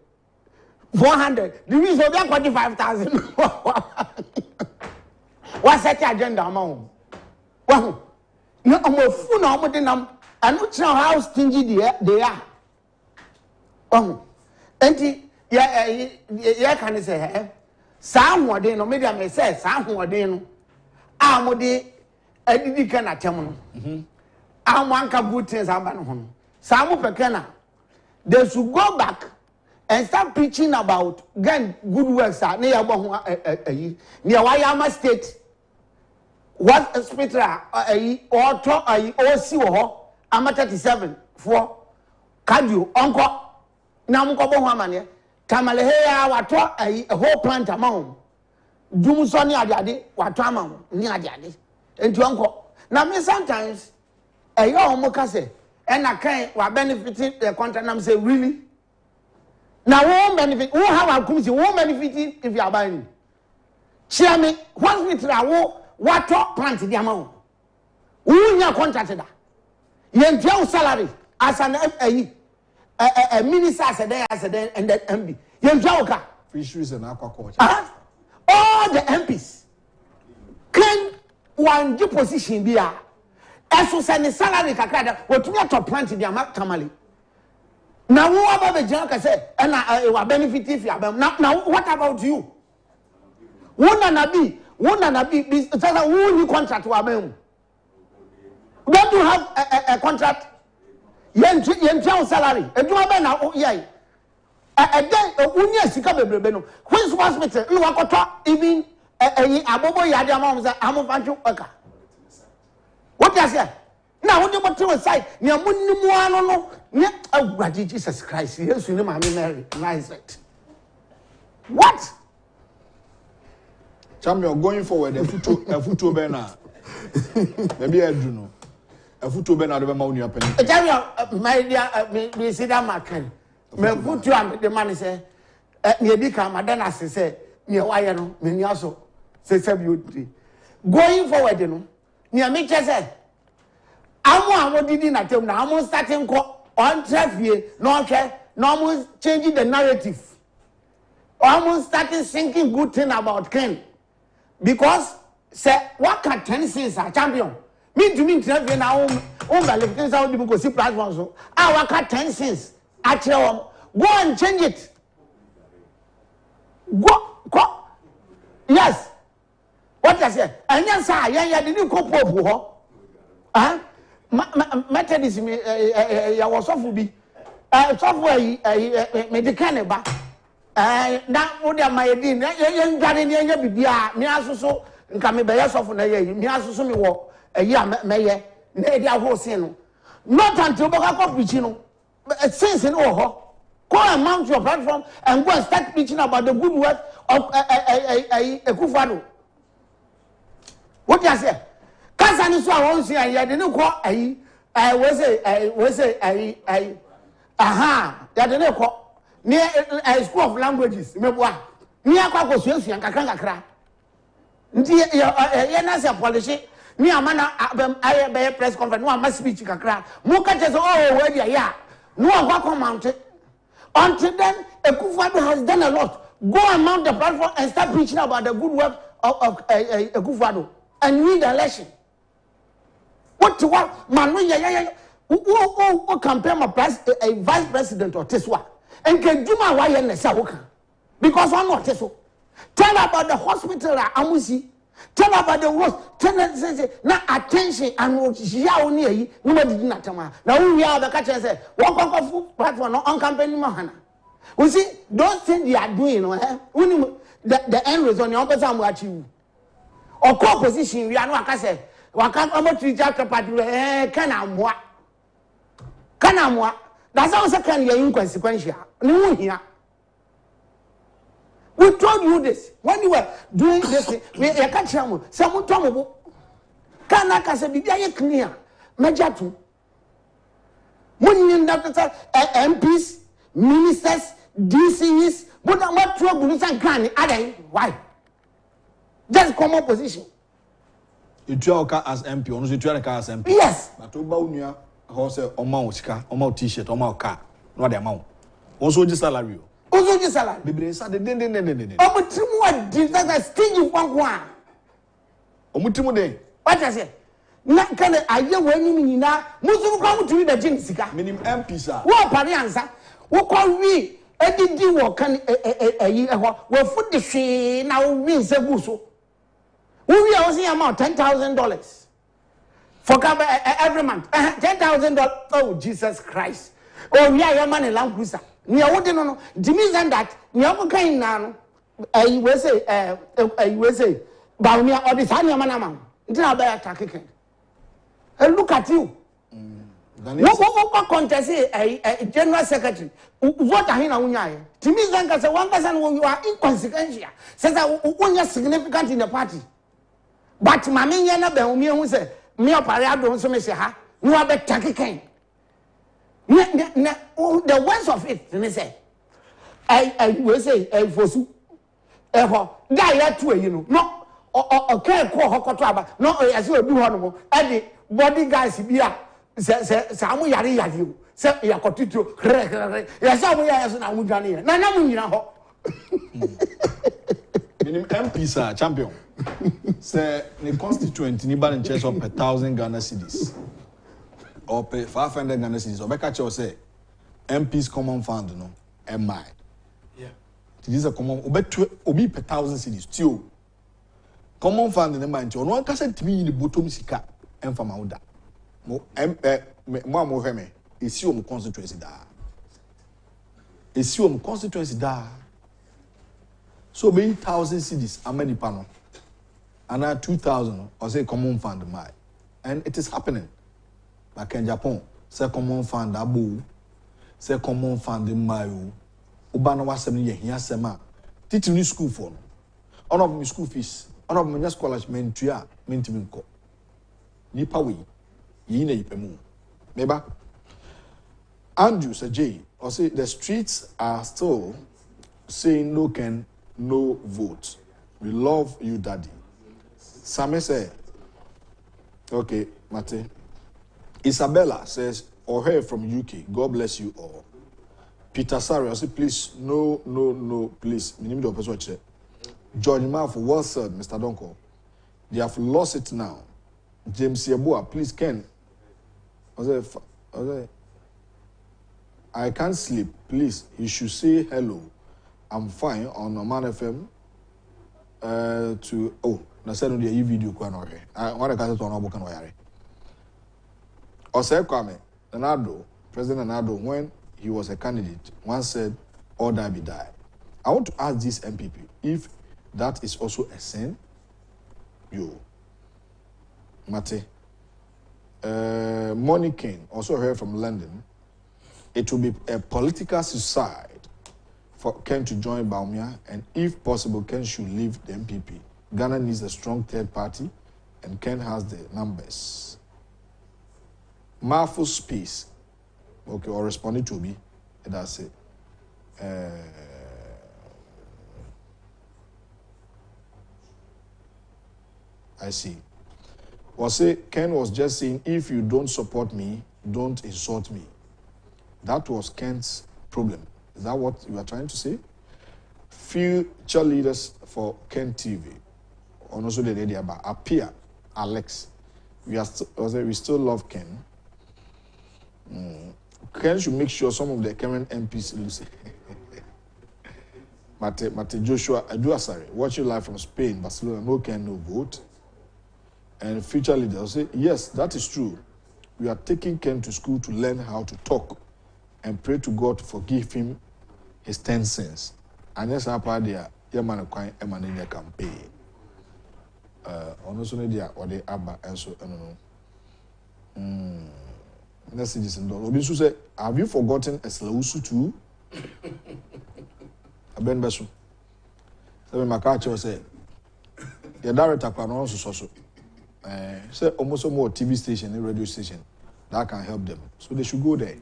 C: the reason we are 45,000 what set agenda amount wow no am fu na am dey nam and which how stingy they are enti ya can say sa hoden no media me say sa hoden no amode adidi kan atem no amanka good things aba no ho sa mo pekana they should go back and start preaching about again good works na ya bo ho ayi near Wayama state what hospital or to ayi o si wo ho ama 37 for cardio onko na mo ko bo ho amane tamale heya wato a whole plant amount dum so ni ade wato amount ni ade enti onko na me sometimes yo mo ka say e na kan wa benefit the contract nam say really na wo benefit wo have akumsi wo benefit if you are buying share me hospital wo wato plant di amount wo nya contract da yen tell salary as an a minister as a and that MP. Yenjauka.
A: Fisheries and aquaculture.
C: All the MPs can one good position be a so send salary kakada what me to plant in the tamale. Now what about the junk I said and I benefit if you now what about you? Wona na be who you contract wa men. Don't you have a contract? Yen salary. Eduma be na yai. Then unya sika bebrebe no. Which hospital you wakoto even abobo yade amam say amofanchu eka. What you say? Na wo dey bottom side ne amunimu ano no ne awurade Jesus Christ. Yesu ne ma me Mary. Nice it. What?
A: Champion, going forward, a futu bena. Maybe I do know. A futu bena the money up.
C: Champion, my dear, me see that man. Me futu am the man say, me be come, madana say, me why no, me also say beauty. Going forward, you know, me make say, I'm did in at him now, I'm starting on traffic, no changing the narrative. Almost starting thinking good thing about Ken. Because say what can 10 cents a champion? Me to me traffic now things out the see platforms. So what can 10 cents? Actually, go and change it. Go. Yes. What I say? And yes, I didn't go poor. Huh? Methodist me was off be software me the caneba. Na what am I doing? You got bibia me asuso nka me be yesofu na ye me asuso me wo eya meye na dia ho sin no not until boka ko preach no since no ho go and mount your platform and go and start preaching about the good work of akufo-addo. What you say? Kasa ni so awon si aye de ne ko we say aha ya de ne ko near a school of languages, meboa. Near Quacosuan, Kakra. Dear, you're policy. Near Mana, I bear press conference, no must speech Kakra. Mukajas, oh, where you are. No one mounted. Until then, akufo-addo has done a lot. Go and mount the platform and start preaching about the good work of akufo-addo and win the election. What to what? Man, who compare my vice president or Teswa? And can do my why and the because I'm not so. Tell about the hospital at Amusi. Tell about the worst. Tell us now attention and what Yao near you. Nobody did not tell me. Now we are the catcher and say, walk on full platform on company Mahana. We see, those things they are doing, the end result on the opposite side what you. Or co-position, we are not I say, what can't almost reach out to party, can I that's also can be inconsequential. No here. We told you this when you were doing this thing. We can't tell you. Someone told me, can I say, be clear? Major two. When you MPs, ministers, DCs, but I'm not trouble and granny. Why? Just common position.
A: You try as MP, or you try as MP?
C: Yes.
A: But about horse amount t-shirt, car, not the amount. Also the salary.
C: Also the salary.
A: Bibi say den.
C: Omutrimu adi that stingy one.
A: Omutrimu den.
C: What I say? Na kana aye wani nyina musu kwa mutumi da jin sika.
A: Minim MP sir.
C: Wo pare ansa. Wo kwa wi edidi wo kan ayi ho. Wo food the hwe na wo wi nsagu so. Wo wi a wo say amount $10,000. For every month, $10,000. Oh Jesus Christ! Oh, we are your money, Land Cruiser. We are wouldn't know. Jimmy said that. We are going now. I will say, but we are all this honey man. It's not better attacking. Look at you. What contest? A general secretary. What are you now? Jimmy Zanka said one person you are inconsequential. Says that one is significant in the party. But Mammy Yana Belmia who said. Me akufo-addo so me say ha no abetake the worst of it me say I will say fosu ho da ya to ayi no okay ko hokoto aba no as we do ho no e body guys bi a se amu yare o se yakotito ya se amu ya so na amu dwane na mu nyina ho
A: minim MP sir champion. Say the constituent ni ban in church of 1,000 Ghana cedis or pay 500 Ghana cedis or beka cho say MP's common fund no MI. Yeah. This is a common obi 1,000 cedis tio. Common fund in mind no one ka say timi ni bottom sika emfa ma oda. Mo mo hweme esi o mo constituency da. Esi o mo constituency da. So be 1,000 cedis amani pano. And now 2,000 or say common fund my, and it is happening. Like in Agyapong, say common fund abu, say common fund in my. Ubana was 7 years here sema. teaching school for no. One of my school fees, one of my scholarship mentua, mentiminko. Nipa we, ye na yipemu. Meba. Andrew Sajay, or say the streets are still saying no can, no vote. We love you, Daddy. Same say, okay, Mate. Isabella says, or her from UK, God bless you all. Peter Sari, I say, please, no, please. George Mafo, well said, Mr. Donkor. They have lost it now. James Yabua, please, Ken. I can't sleep. Please, you should say hello. I'm fine on Oman FM. Na said on the video I want to on Obokan Oyare. Ose Kwame, President Nado, when he was a candidate, once said, "All die be die." I want to ask this MPP if that is also a sin. You, Mate, Money King, also heard from London. It will be a political suicide for Ken to join Baumia, and if possible, Ken should leave the MPP. Ghana needs a strong third party, and Ken has the numbers. Marful space, okay, or responding to me, that's it. I see. Well, say Ken was just saying, if you don't support me, don't insult me. That was Ken's problem. Is that what you are trying to say? Few cheerleaders for Ken TV. And also the lady about appear, Alex. We still love Ken. Ken should make sure some of the current MPs lose. Mate Joshua Aduasare, watching live from Spain, Barcelona, no Ken, no vote. And future leaders say, yes, that is true. We are taking Ken to school to learn how to talk and pray to God to forgive him his 10 sins. And yes, our party, Yaman Quine, Emanina campaign. Also, or the Abba, and so, messages and all. Obisu say, have you forgotten a Slausu too? Ben Besu. Seven Makacho say, your director can also so. Say almost more TV station and radio station that can help them. So they should go there.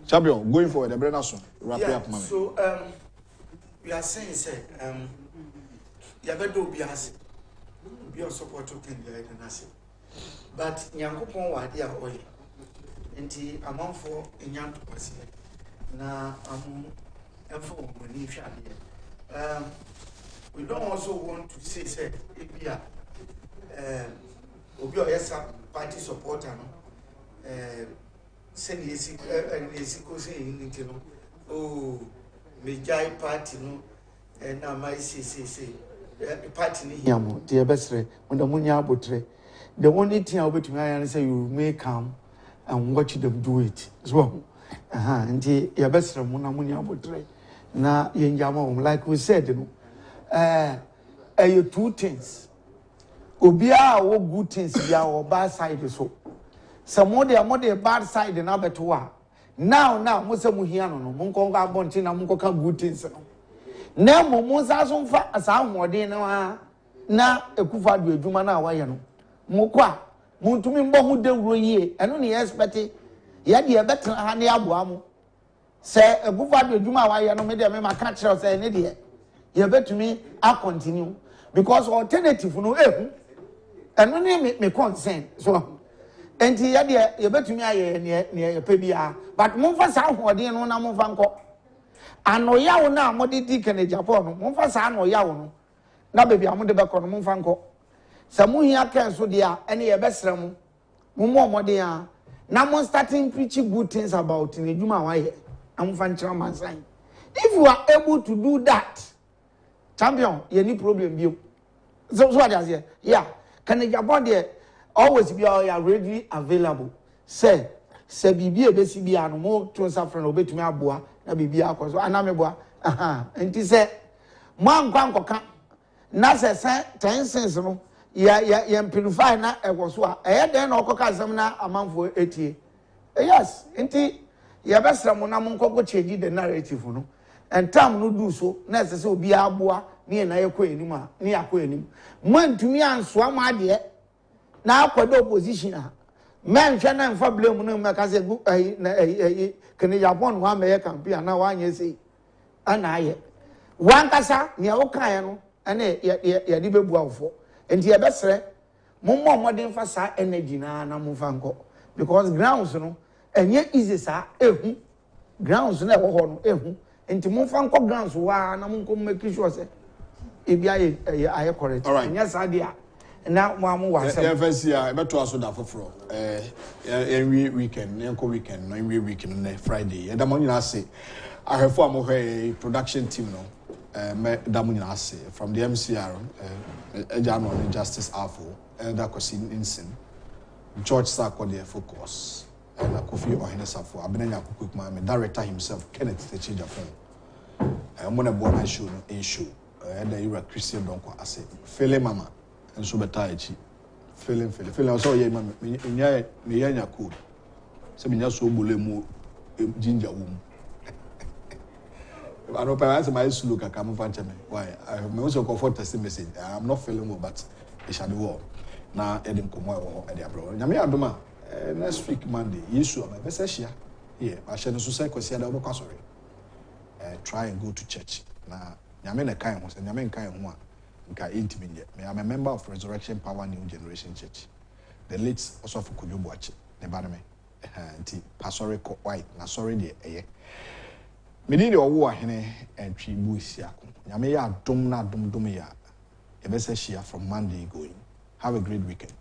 A: Champion, going forward, the brother soon. Wrap it up, man.
C: So we are saying, say, you better be a support to Kenya and Nasi. But Yankupon wa dia oil. Enti amount for Inyan to pass. Na for money we don't also want to say Ibia Obio Yesa party supporter send Yesiko saying oh Majai party no and now my say party Yamo, dear best when the Munya Botre. The only thing I'll be to me and say you may come and watch them do it as well. And your best Munamunia Botre. Now, like we said, you know, two things. Obia or good things, or bad side so. Some more bad side and other two are. Now, Musa Muhiano, Munkonga Bontina, Munkoka good things. Now, Momosa so far as I'm more than now, a Kufadu, Jumana, Wayano. Mukwa, Muntumi Bohu de Roye, and only expect it. Yet, you better honey abuamu. Say, a Bufado Juma, why you know, made a catcher or say an idiot. You bet to me, I'll continue. Because alternative, no, and only me consent. So, and here, you bet to me, I near PBR. But Mufasa, who are dear no Namufanko. And no yaw now, Moditi can Agyapong, Mufasa, no yaw. Now, baby, I'm on the back on Mufanko. Samuhia cancel dia any a best ram. Mumo modia. Now starting preaching good things about in the Juma way. I'm fan chairman sign. If you are able to do that, champion, any problem you. So what does here? Yeah. Can Agyapong always be readily available? Say Bibi a BCB and more to suffer obey to me aboa, na Bibi akos, anameboa. And he said, Mam Quancoca, Nasa 10 cents. Yeah, purify na ekoswa. Den okoka semna amanfo etie. Yes, enti ya besra mo na mo nkoko change the narrative no. and time no do so na se obi aboa ne na yekọ enim a ne yakọ enim mantumi anso amade na akwado opposition a men hwe na mfa blame no meka se gu na kene Japan wa me campaign na wa anye sei ana aye wankasa ne o kan no ene ye de bebu awfo enti ye besre mommo modern fa sa energy na momfa nko because grounds no enye easy sa ehu grounds na wo ho no ehu enti momfa nko grounds wa na monko make sure say ebi aye correct enye sa dia na mo amu wa say
A: first year beto aso da foforo every weekend enko weekend no every weekend na Friday e da mo nyina say ahefo am ho production team no me da mo nyina say from the MCR Agyapong Justice Afo Elder Kosi Insin George Sako the focus and akufo-addo Safo abenanya akukuma me director himself Kenneth Agyapong mona bo na show no issue and the Christian Donkor ase fele mama and so beta echi feeling so ye mama me yanya code so me nya so bole mu ginger wom I don't know my look at come fanche me why I also comfort test message I'm not feeling well but it shall be well na edim komo e dey abroad nyame adoma next week Monday yesu am be share here I share no so say kwesi ada obekwa sorry try and go to church na nyame na kan ho say nyame kan ho a nka intimate me I'm a member of Resurrection Power New Generation Church the late also for Kujobuachi ne ba me nti pastor ko white na sorry dey eye me di owo ahene entwi bu isiako nyame ya adom na adom ya e be share from Monday going. Have a great weekend.